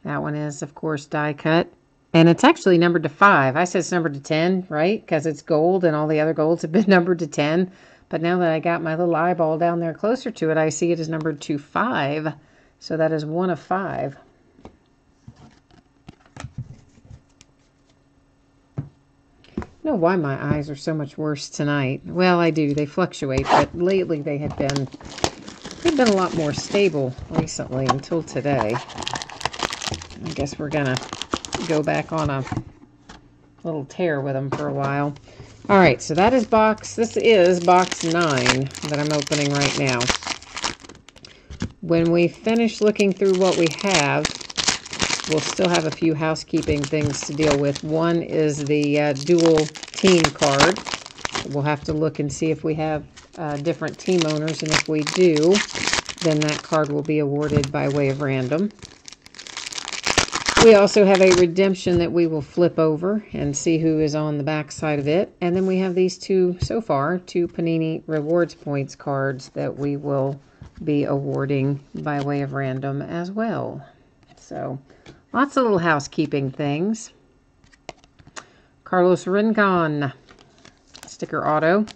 That one is, of course, die cut. And it's actually numbered to 5. I said it's numbered to 10, right? Because it's gold and all the other golds have been numbered to 10. But now that I got my little eyeball down there closer to it, I see it is numbered to 5. So that is 1 of 5. I don't know why my eyes are so much worse tonight. Well, I do. They fluctuate, but lately they've been a lot more stable recently until today. I guess we're going to go back on a little tear with them for a while. All right, so that is this is box 9 that I'm opening right now. When we finish looking through what we have, we'll still have a few housekeeping things to deal with. One is the dual team card. We'll have to look and see if we have different team owners, and if we do, then that card will be awarded by way of random. We also have a redemption that we will flip over and see who is on the back side of it. And then we have these two, so far, 2 Panini Rewards Points cards that we will be awarding by way of random as well. So, lots of little housekeeping things. Carlos Rincon, sticker auto.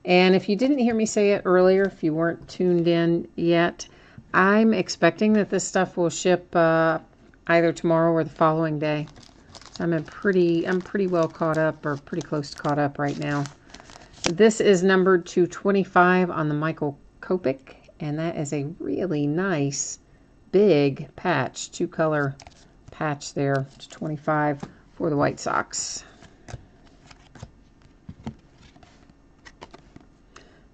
And if you didn't hear me say it earlier, if you weren't tuned in yet, I'm expecting that this stuff will ship either tomorrow or the following day. So I'm pretty well caught up, or pretty close to caught up right now. This is numbered to 25 on the Michael Kopech, and that is a really nice big patch, 2-color patch there to 25 for the White Sox.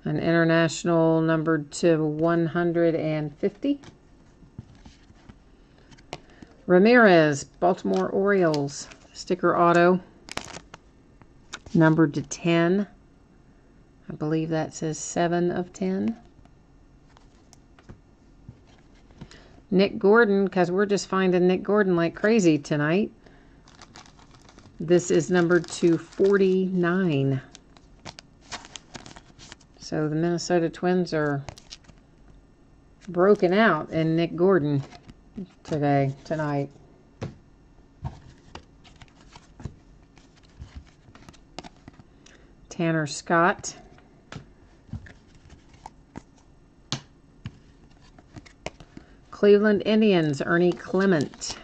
An international numbered to 150. Ramirez, Baltimore Orioles, sticker auto, numbered to 10. I believe that says 7 of 10. Nick Gordon, because we're just finding Nick Gordon like crazy tonight. This is numbered to 49. So the Minnesota Twins are broken out in Nick Gordon tonight. Tanner Scott. Cleveland Indians, Ernie Clement.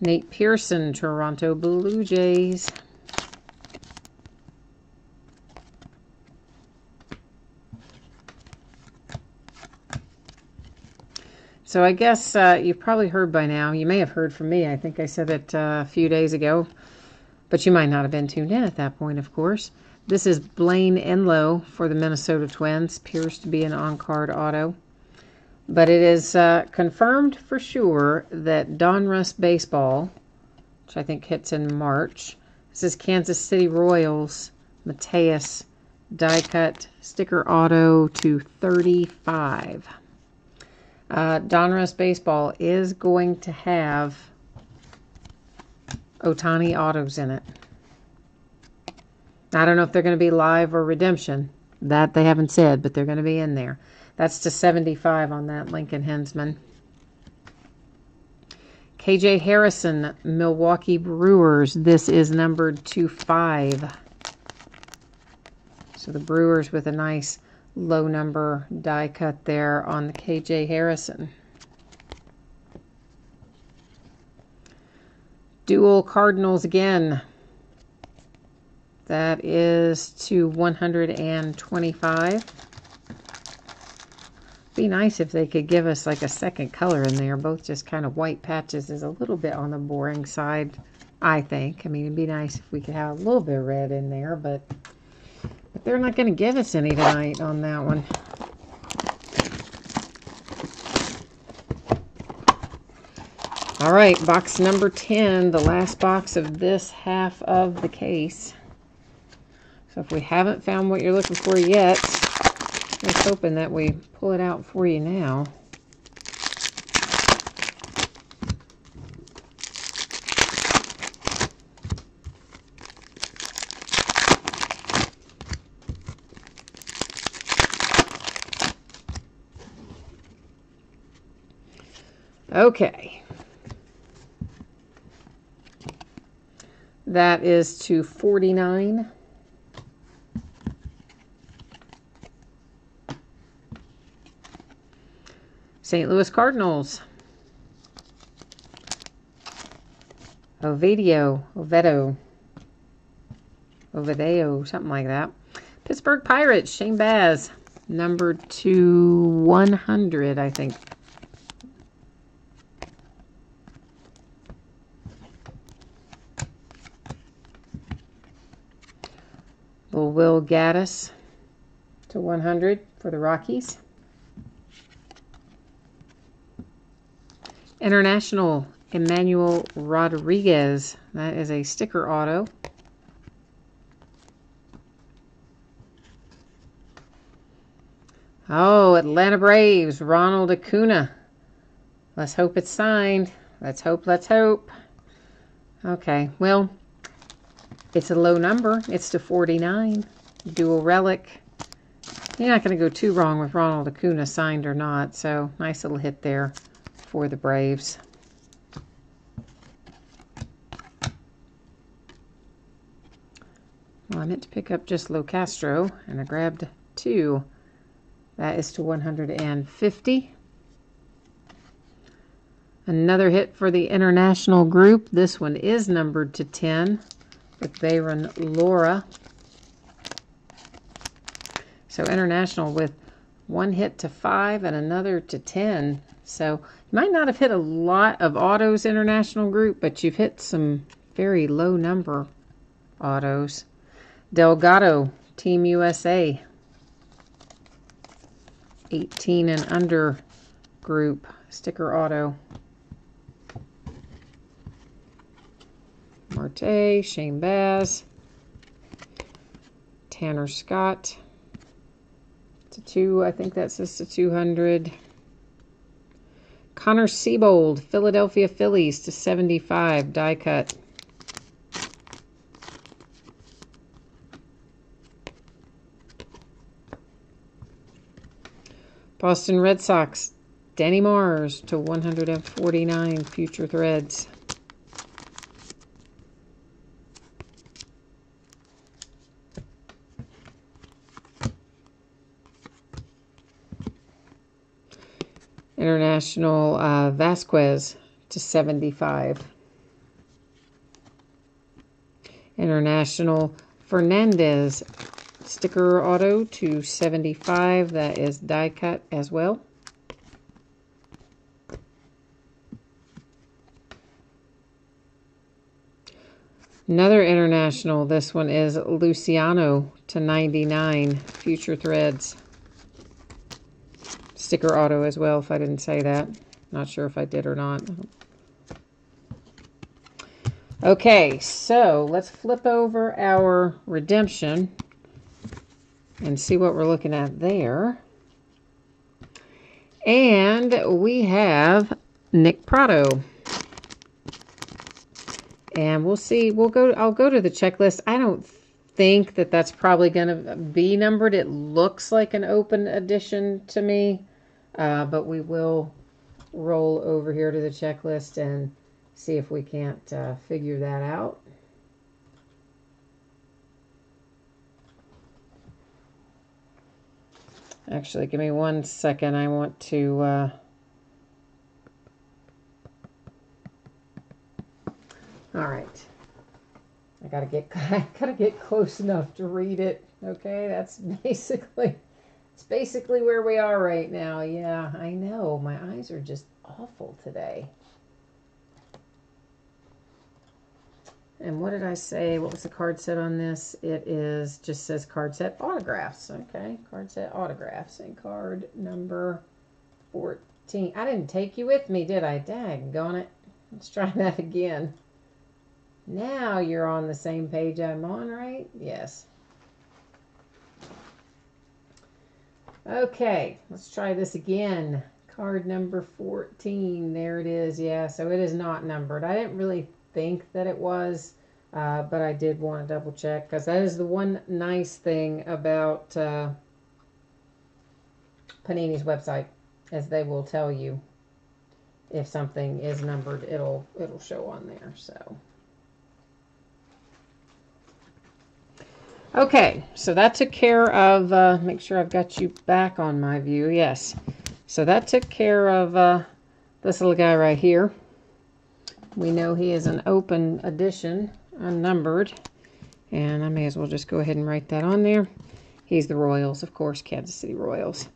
Nate Pearson, Toronto Blue Jays. So I guess you've probably heard by now. You may have heard from me. I think I said it a few days ago. But you might not have been tuned in at that point, of course. This is Blaine Enlow for the Minnesota Twins. Appears to be an on-card auto. But it is confirmed for sure that Donruss Baseball, which I think hits in March. This is Kansas City Royals, Mateus, die cut, sticker auto to 35. Donruss Baseball is going to have Ohtani autos in it. I don't know if they're going to be live or redemption. That they haven't said, but they're going to be in there. That's to 75 on that Lincoln Hensman. KJ Harrison, Milwaukee Brewers. This is numbered to 5. So the Brewers with a nice low number die cut there on the KJ Harrison. Dual Cardinals again. That is to 125. Be nice if they could give us like a second color in there. Both just kind of white patches is a little bit on the boring side, I think. I mean, it'd be nice if we could have a little bit of red in there, but they're not going to give us any tonight on that one. All right, box number 10, the last box of this half of the case. So if we haven't found what you're looking for yet, let's hoping that we pull it out for you now. Okay. That is to 49. St. Louis Cardinals. Ovidio, something like that. Pittsburgh Pirates, Shane Baz, numbered to 100, I think. Will Gaddis to 100 for the Rockies. International, Emmanuel Rodriguez. That is a sticker auto. Oh, Atlanta Braves, Ronald Acuna. Let's hope it's signed. Let's hope. Okay, well, it's a low number. It's to 49. Dual relic. You're not going to go too wrong with Ronald Acuna, signed or not. So, nice little hit there for the Braves. Well, I meant to pick up just Lo Castro, and I grabbed 2. That is to 150. Another hit for the international group. This one is numbered to 10 with Bayron Laura. So international with 1 hit to 5 and another to 10. So you might not have hit a lot of autos international group, but you've hit some very low number autos. Delgado, Team USA. 18 and under group, sticker auto. Marte, Shane Baz, Tanner Scott to 2, I think that says to 200. Connor Siebold, Philadelphia Phillies to 75, die cut. Boston Red Sox, Danny Mars to 149, Future Threads. International Vasquez to 75. International Fernandez, sticker auto to 75. That is die cut as well. Another international. This one is Luciano to 99. Future Threads. Sticker auto as well, if I didn't say that. Not sure if I did or not. Okay, so let's flip over our redemption and see what we're looking at there. And we have Nick Prado. And we'll see. I'll go to the checklist. I don't think that that's probably going to be numbered. It looks like an open edition to me. But we will roll over here to the checklist and see if we can't figure that out. Actually, give me 1 second. I want to... All right. I gotta get close enough to read it. Okay, that's basically... It's basically where we are right now. Yeah, I know. My eyes are just awful today. And what did I say? What was the card set on this? It is, just says card set autographs. Okay, card set autographs. And card number 14. I didn't take you with me, did I? Daggone it. Let's try that again. Now you're on the same page I'm on, right? Yes. Okay, let's try this again. Card number 14. There it is. Yeah, so it is not numbered. I didn't really think that it was, but I did want to double check because that is the one nice thing about Panini's website, as they will tell you if something is numbered, it'll show on there. So okay, so that took care of, make sure I've got you back on my view. Yes. So that took care of this little guy right here. We know he is an open edition, unnumbered. And I may as well just go ahead and write that on there. He's the Royals, of course, Kansas City Royals.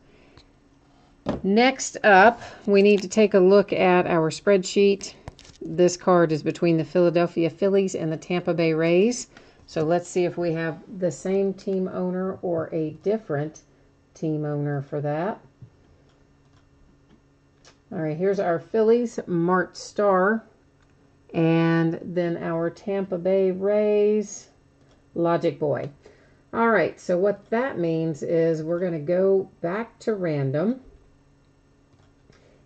Next up, we need to take a look at our spreadsheet. This card is between the Philadelphia Phillies and the Tampa Bay Rays. So let's see if we have the same team owner or a different team owner for that. All right, here's our Phillies, Mart Starr. And then our Tampa Bay Rays, Logic Boy. All right, so what that means is we're going to go back to random.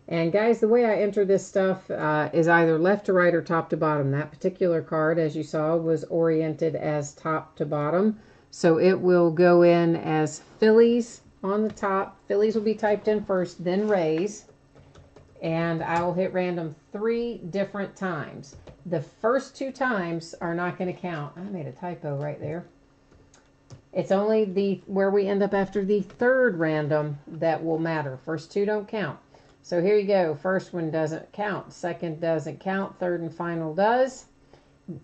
And guys, the way I enter this stuff is either left to right or top to bottom. That particular card, as you saw, was oriented as top to bottom. So it will go in as Phillies on the top. Phillies will be typed in first, then Rays. And I will hit random 3 different times. The first 2 times are not going to count. I made a typo right there. It's only where we end up after the 3rd random that will matter. First 2 don't count. So here you go. First one doesn't count. Second doesn't count. Third and final does.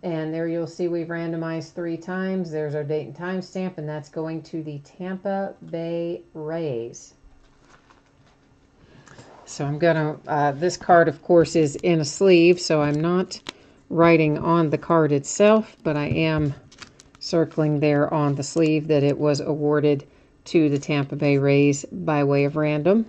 And there you'll see we've randomized 3 times. There's our date and time stamp, and that's going to the Tampa Bay Rays. So I'm going to, this card, of course, is in a sleeve, so I'm not writing on the card itself, but I am circling there on the sleeve that it was awarded to the Tampa Bay Rays by way of random.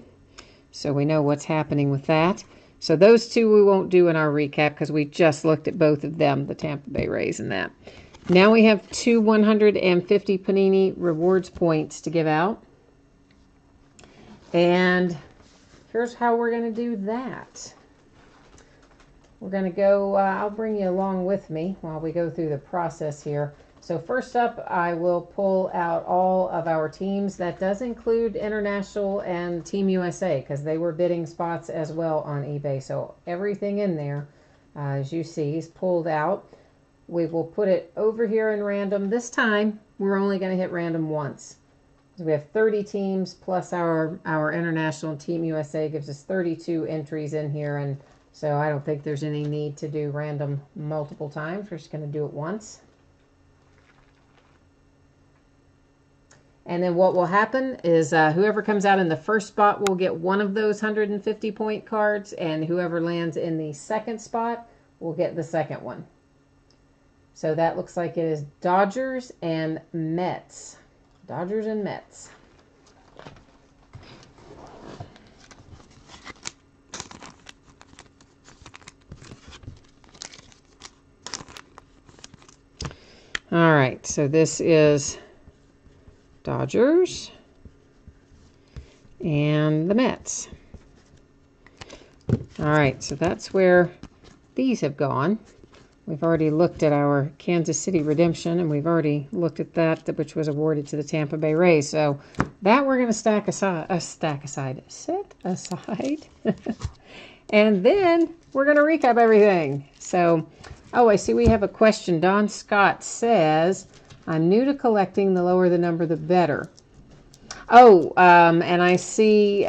So we know what's happening with that. So those 2 we won't do in our recap because we just looked at both of them, the Tampa Bay Rays and that. Now we have 2 150 Panini Rewards points to give out. And here's how we're going to do that. We're going to go, I'll bring you along with me while we go through the process here. So first up, I will pull out all of our teams. That does include International and Team USA because they were bidding spots as well on eBay. So everything in there, as you see, is pulled out. We will put it over here in random. This time, we're only going to hit random once. So we have 30 teams plus our International Team USA gives us 32 entries in here. And so I don't think there's any need to do random multiple times. We're just going to do it once. And then what will happen is whoever comes out in the first spot will get one of those 150 point cards, and whoever lands in the second spot will get the second one. So that looks like it is Dodgers and Mets. Dodgers and Mets. All right, so this is Dodgers and the Mets. All right, so that's where these have gone. We've already looked at our Kansas City redemption, and we've already looked at that, which was awarded to the Tampa Bay Rays. So that we're going to set aside. And then we're going to recap everything. So, oh, I see we have a question. Don Scott says, I'm new to collecting. The lower the number, the better. Oh, and I see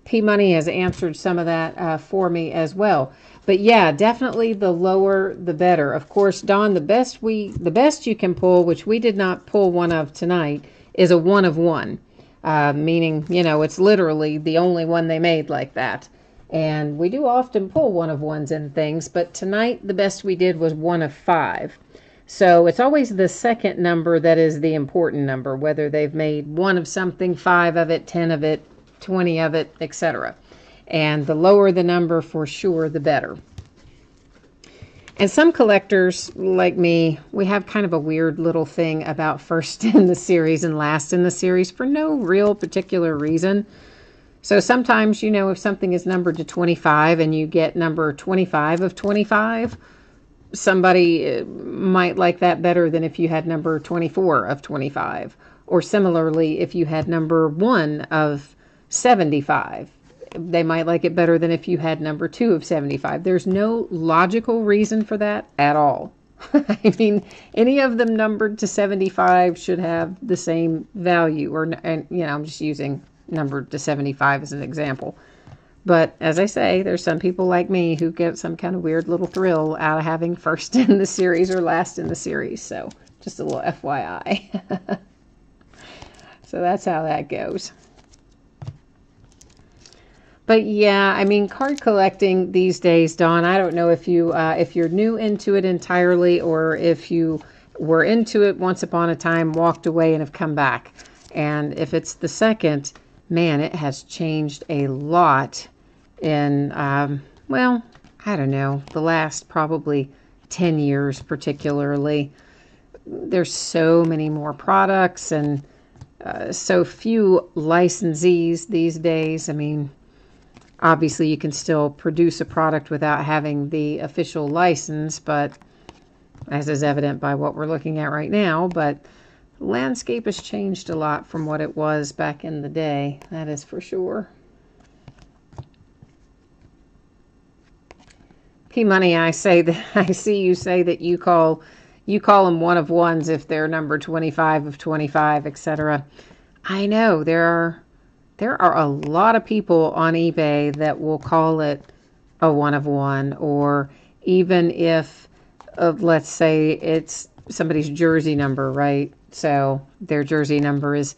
P-Money has answered some of that for me as well. But yeah, definitely the lower the better. Of course, Don, the best you can pull, which we did not pull one of tonight, is a 1 of 1. Meaning, you know, it's literally the only one they made like that. And we do often pull 1 of 1s in things, but tonight the best we did was 1 of 5. So it's always the second number that is the important number, whether they've made 1 of something, 5 of it, 10 of it, 20 of it, etc. And the lower the number, for sure, the better. And some collectors, like me, we have kind of a weird little thing about first in the series and last in the series for no real particular reason. So sometimes, you know, if something is numbered to 25 and you get number 25 of 25, somebody might like that better than if you had number 24 of 25. Or similarly, if you had number 1 of 75. they might like it better than if you had number 2 of 75. There's no logical reason for that at all. I mean, any of them numbered to 75 should have the same value, and I'm just using numbered to 75 as an example. But as I say, there's some people like me who get some kind of weird little thrill out of having first in the series or last in the series. So just a little FYI. So that's how that goes. But yeah, I mean, card collecting these days, Dawn, I don't know if you're new into it entirely, or if you were into it once upon a time, walked away, and have come back. And if it's the second, man, it has changed a lot in, well, I don't know, the last probably 10 years particularly. There's so many more products and so few licensees these days. I mean, obviously, you can still produce a product without having the official license, but as is evident by what we're looking at right now, but the landscape has changed a lot from what it was back in the day. That is for sure. P-Money, I see you say that you call them one of ones if they're number 25 of 25, etc. I know there are a lot of people on eBay that will call it a one of one, or even if, let's say it's somebody's jersey number, right? So their jersey number is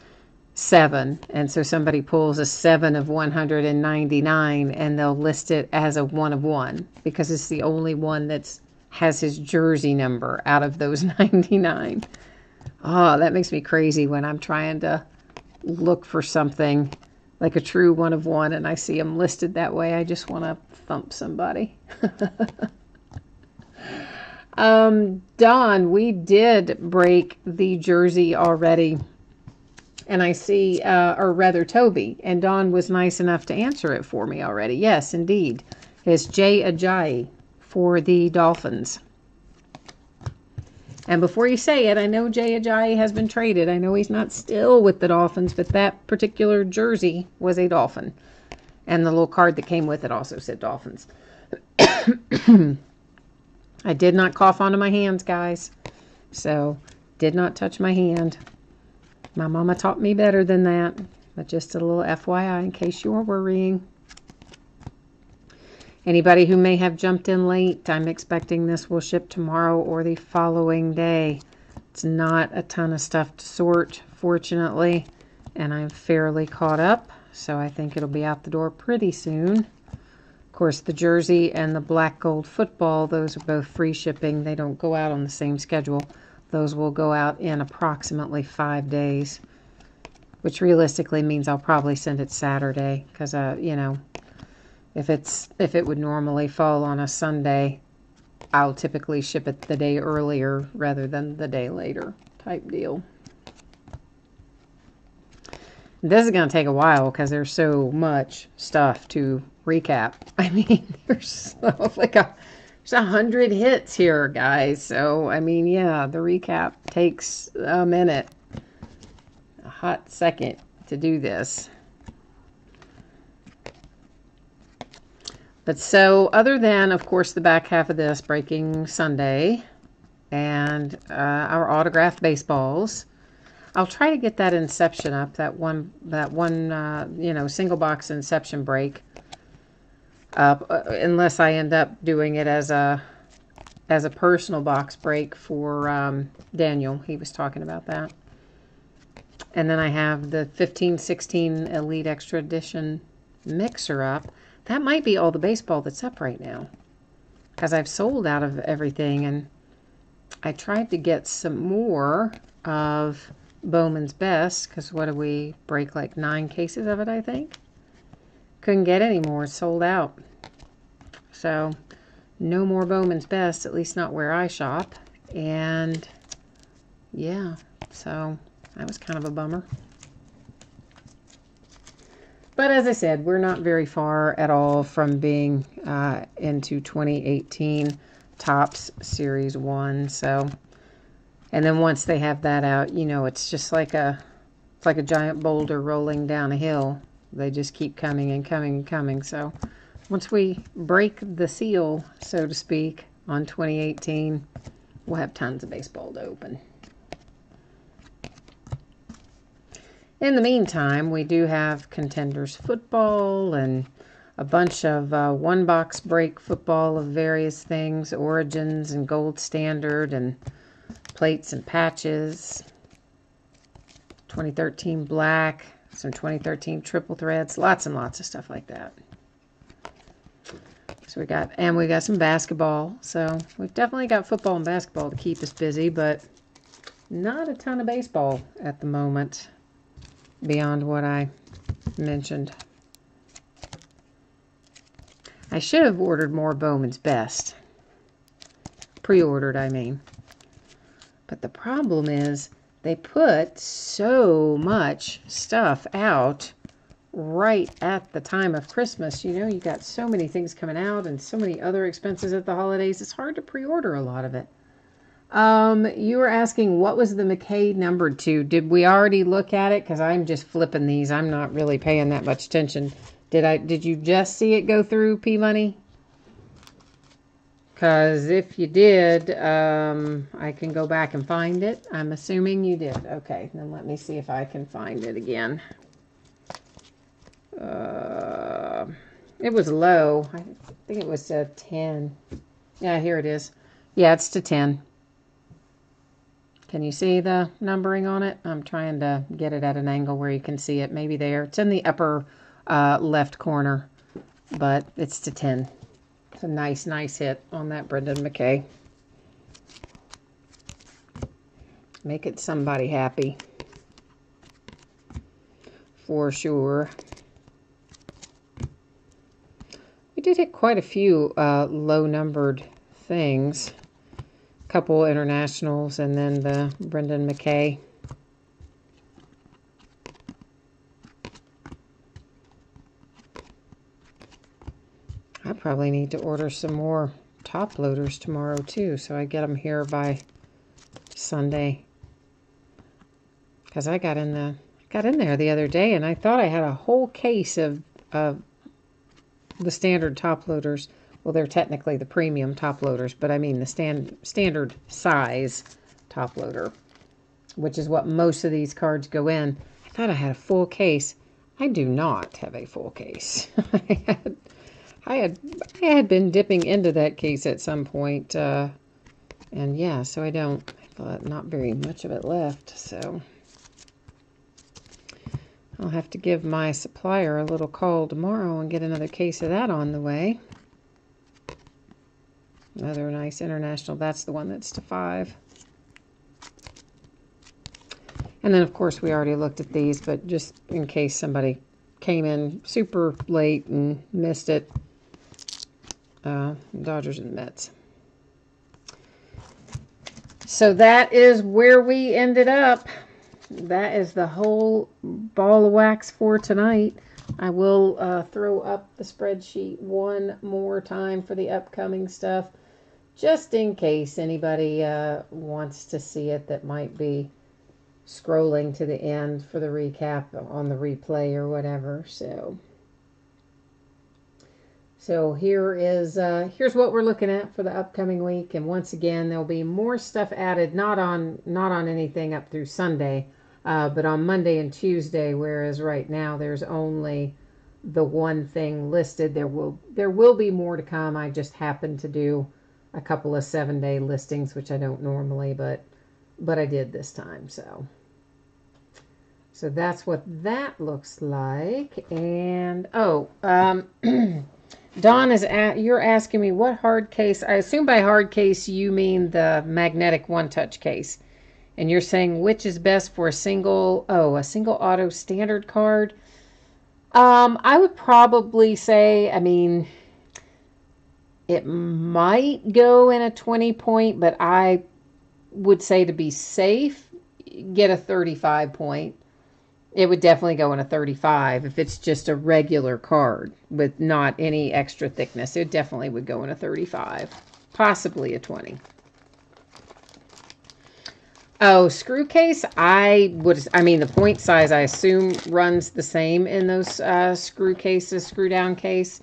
7, and so somebody pulls a 7 of 199, and they'll list it as a one of one because it's the only one has his jersey number out of those 99. Oh, that makes me crazy when I'm trying to look for something like a true one of one, and I see them listed that way. I just want to thump somebody. Dawn, we did break the jersey already, and I see, or rather Toby, and Dawn was nice enough to answer it for me already. Yes, indeed. It's Jay Ajayi for the Dolphins. And before you say it, I know Jay Ajayi has been traded. I know he's not still with the Dolphins, but that particular jersey was a Dolphin. And the little card that came with it also said Dolphins. I did not cough onto my hands, guys. So, did not touch my hand. My mama taught me better than that. But just a little FYI in case you're worrying. Anybody who may have jumped in late, I'm expecting this will ship tomorrow or the following day. It's not a ton of stuff to sort, fortunately, and I'm fairly caught up, so I think it'll be out the door pretty soon. Of course, the jersey and the Black Gold Football, those are both free shipping. They don't go out on the same schedule. Those will go out in approximately 5 days, which realistically means I'll probably send it Saturday because, if it would normally fall on a Sunday, I'll typically ship it the day earlier rather than the day later type deal. This is going to take a while because there's so much stuff to recap. I mean, there's 100 hits here, guys. So, I mean, yeah, the recap takes a minute, a hot second to do this. But so, other than, of course, the back half of this, Breaking Sunday, and our autographed baseballs, I'll try to get that Inception up, that one single box Inception break, unless I end up doing it as a personal box break for Daniel. He was talking about that. And then I have the 15-16 Elite Extra Edition mixer up. That might be all the baseball that's up right now, because I've sold out of everything, and I tried to get some more of Bowman's Best, because what did we break, like 9 cases of it, I think? Couldn't get any more, sold out. So, no more Bowman's Best, at least not where I shop, and yeah, so that was kind of a bummer. But as I said, we're not very far at all from being into 2018 Topps Series 1. So, and then once they have that out, it's just like a giant boulder rolling down a hill. they just keep coming and coming and coming. So once we break the seal, so to speak, on 2018, we'll have tons of baseball to open. In the meantime, we do have Contenders football and a bunch of one-box break football of various things, Origins and Gold Standard and plates and patches, 2013 Black, some 2013 Triple Threads, lots and lots of stuff like that. So we got some basketball. So we've definitely got football and basketball to keep us busy, but not a ton of baseball at the moment beyond what I mentioned. I should have ordered more Bowman's Best. Pre-ordered, I mean. But the problem is they put so much stuff out right at the time of Christmas. You know, you got so many things coming out and so many other expenses at the holidays. It's hard to pre-order a lot of it. You were asking what was the McKay numbered to. Did we already look at it? Because I'm just flipping these. I'm not really paying that much attention. Did you just see it go through, P-Money? Because if you did, I can go back and find it. I'm assuming you did. Okay, then let me see if I can find it again. It was low. I think it was 10. Yeah, here it is. Yeah, it's to 10. Can you see the numbering on it? I'm trying to get it at an angle where you can see it. Maybe there. It's in the upper left corner, but it's to 10. It's a nice hit on that Brendan McKay. Make it somebody happy. For sure. We did hit quite a few low-numbered things. A couple internationals and then the Brendan McKay. I probably need to order some more top loaders tomorrow too, so I get them here by Sunday. Because I got in there the other day and I thought I had a whole case of the standard top loaders. Well, they're technically the premium top loaders, but I mean the standard size top loader, which is what most of these cards go in. I thought I had a full case. I do not have a full case. I had been dipping into that case at some point, and yeah, so I don't. I thought not very much of it left, so I'll have to give my supplier a little call tomorrow and get another case of that on the way. Another nice international. That's the one that's to 5. And then, of course, we already looked at these, but just in case somebody came in super late and missed it, Dodgers and Mets. So that is where we ended up. That is the whole ball of wax for tonight. I will throw up the spreadsheet one more time for the upcoming stuff, just in case anybody wants to see it that might be scrolling to the end for the recap on the replay or whatever. So here's what we're looking at for the upcoming week, and once again there'll be more stuff added, not on anything up through Sunday, but on Monday and Tuesday. Whereas right now there's only the one thing listed. There will be more to come. I just happened to do a couple of 7-day listings, which I don't normally, but I did this time. So that's what that looks like. And Dawn you're asking me what hard case. I assume by hard case you mean the magnetic one-touch case. And you're saying which is best for a single auto standard card? I would probably say, I mean, it might go in a 20 point, but I would say to be safe, get a 35 point. It would definitely go in a 35 if it's just a regular card with not any extra thickness. It definitely would go in a 35, possibly a 20. Oh, screw case, I mean, the point size, I assume, runs the same in those screw cases, screw down case.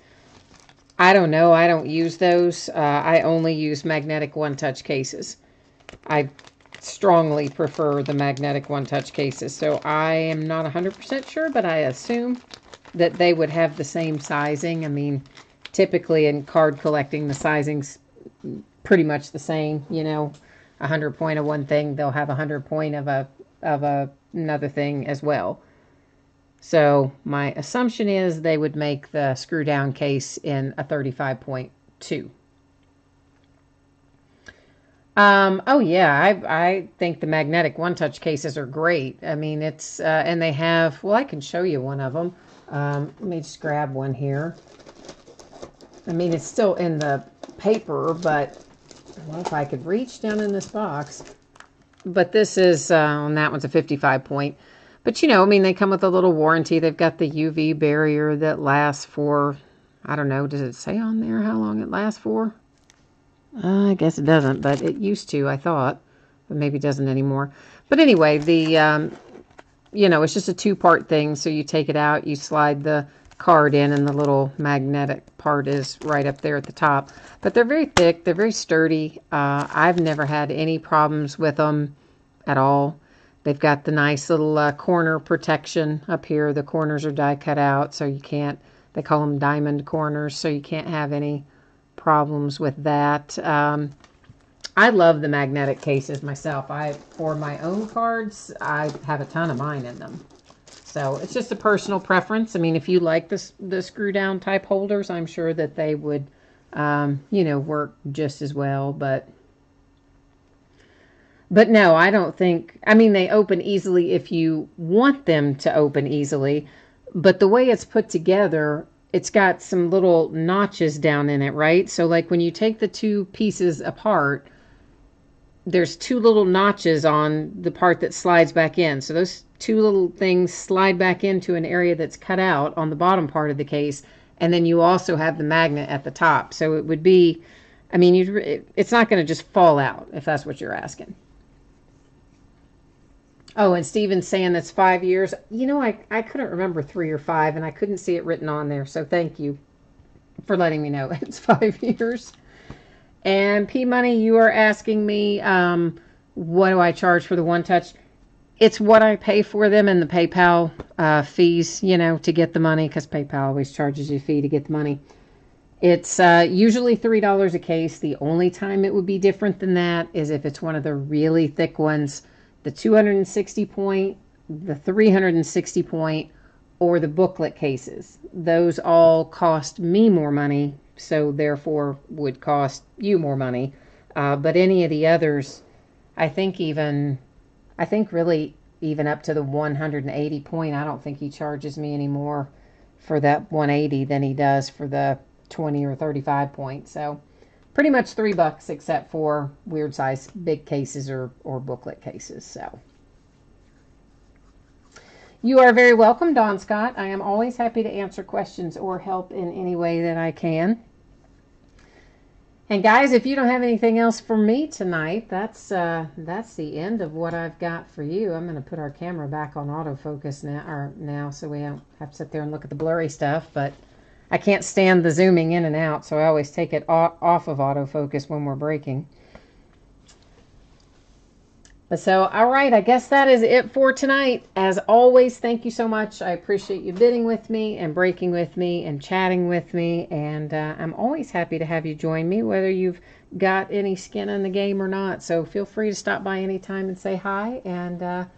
I don't know. I don't use those. I only use magnetic one-touch cases. I strongly prefer the magnetic one-touch cases. So I am not 100% sure, but I assume that they would have the same sizing. I mean, typically in card collecting, the sizing's pretty much the same. You know, 100 point of one thing, they'll have 100 point of another thing as well. So my assumption is they would make the screw down case in a 35.2. Oh yeah, I think the magnetic one-touch cases are great. I mean, it's, and they have, well, I can show you one of them. Let me just grab one here. I mean, it's still in the paper, but well, if I could reach down in this box. But this is, on that one's a 55 point. But, you know, I mean, they come with a little warranty. They've got the UV barrier that lasts for, I don't know, does it say on there how long it lasts for? I guess it doesn't, but it used to, I thought. But maybe it doesn't anymore. But anyway, the, you know, it's just a two-part thing. So you take it out, you slide the card in, and the little magnetic part is right up there at the top. But they're very thick. They're very sturdy. I've never had any problems with them at all. They've got the nice little corner protection up here. The corners are die cut out, so you can't, they call them diamond corners, so you can't have any problems with that. I love the magnetic cases myself. For my own cards, I have a ton of mine in them. So it's just a personal preference. I mean, if you like the screw down type holders, I'm sure that they would, you know, work just as well, But no, I don't think, I mean, they open easily if you want them to open easily, but the way it's put together, it's got some little notches down in it, right? So like when you take the two pieces apart, there's two little notches on the part that slides back in. So those two little things slide back into an area that's cut out on the bottom part of the case, and then you also have the magnet at the top. So it would be, I mean, it's not going to just fall out, if that's what you're asking. Oh, and Steven's saying that's 5 years. You know, I couldn't remember 3 or 5, and I couldn't see it written on there. So thank you for letting me know. It's 5 years. And P Money, you are asking me, what do I charge for the one touch? It's what I pay for them and the PayPal fees, you know, to get the money, because PayPal always charges you a fee to get the money. It's usually $3 a case. The only time it would be different than that is if it's one of the really thick ones. The 260 point, the 360 point, or the booklet cases. Those all cost me more money, so therefore would cost you more money. But any of the others, I think really even up to the 180 point, I don't think he charges me any more for that 180 than he does for the 20 or 35 point. So pretty much $3 except for weird size big cases or booklet cases. So you are very welcome, Don Scott. I am always happy to answer questions or help in any way that I can. And guys, if you don't have anything else for me tonight, that's the end of what I've got for you. I'm going to put our camera back on autofocus now so we don't have to sit there and look at the blurry stuff, but I can't stand the zooming in and out, so I always take it off of autofocus when we're breaking. So, all right, I guess that is it for tonight. As always, thank you so much. I appreciate you bidding with me and breaking with me and chatting with me, and I'm always happy to have you join me, whether you've got any skin in the game or not. So feel free to stop by anytime and say hi, and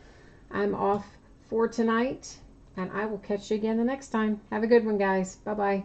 I'm off for tonight. And I will catch you again the next time. Have a good one, guys. Bye-bye.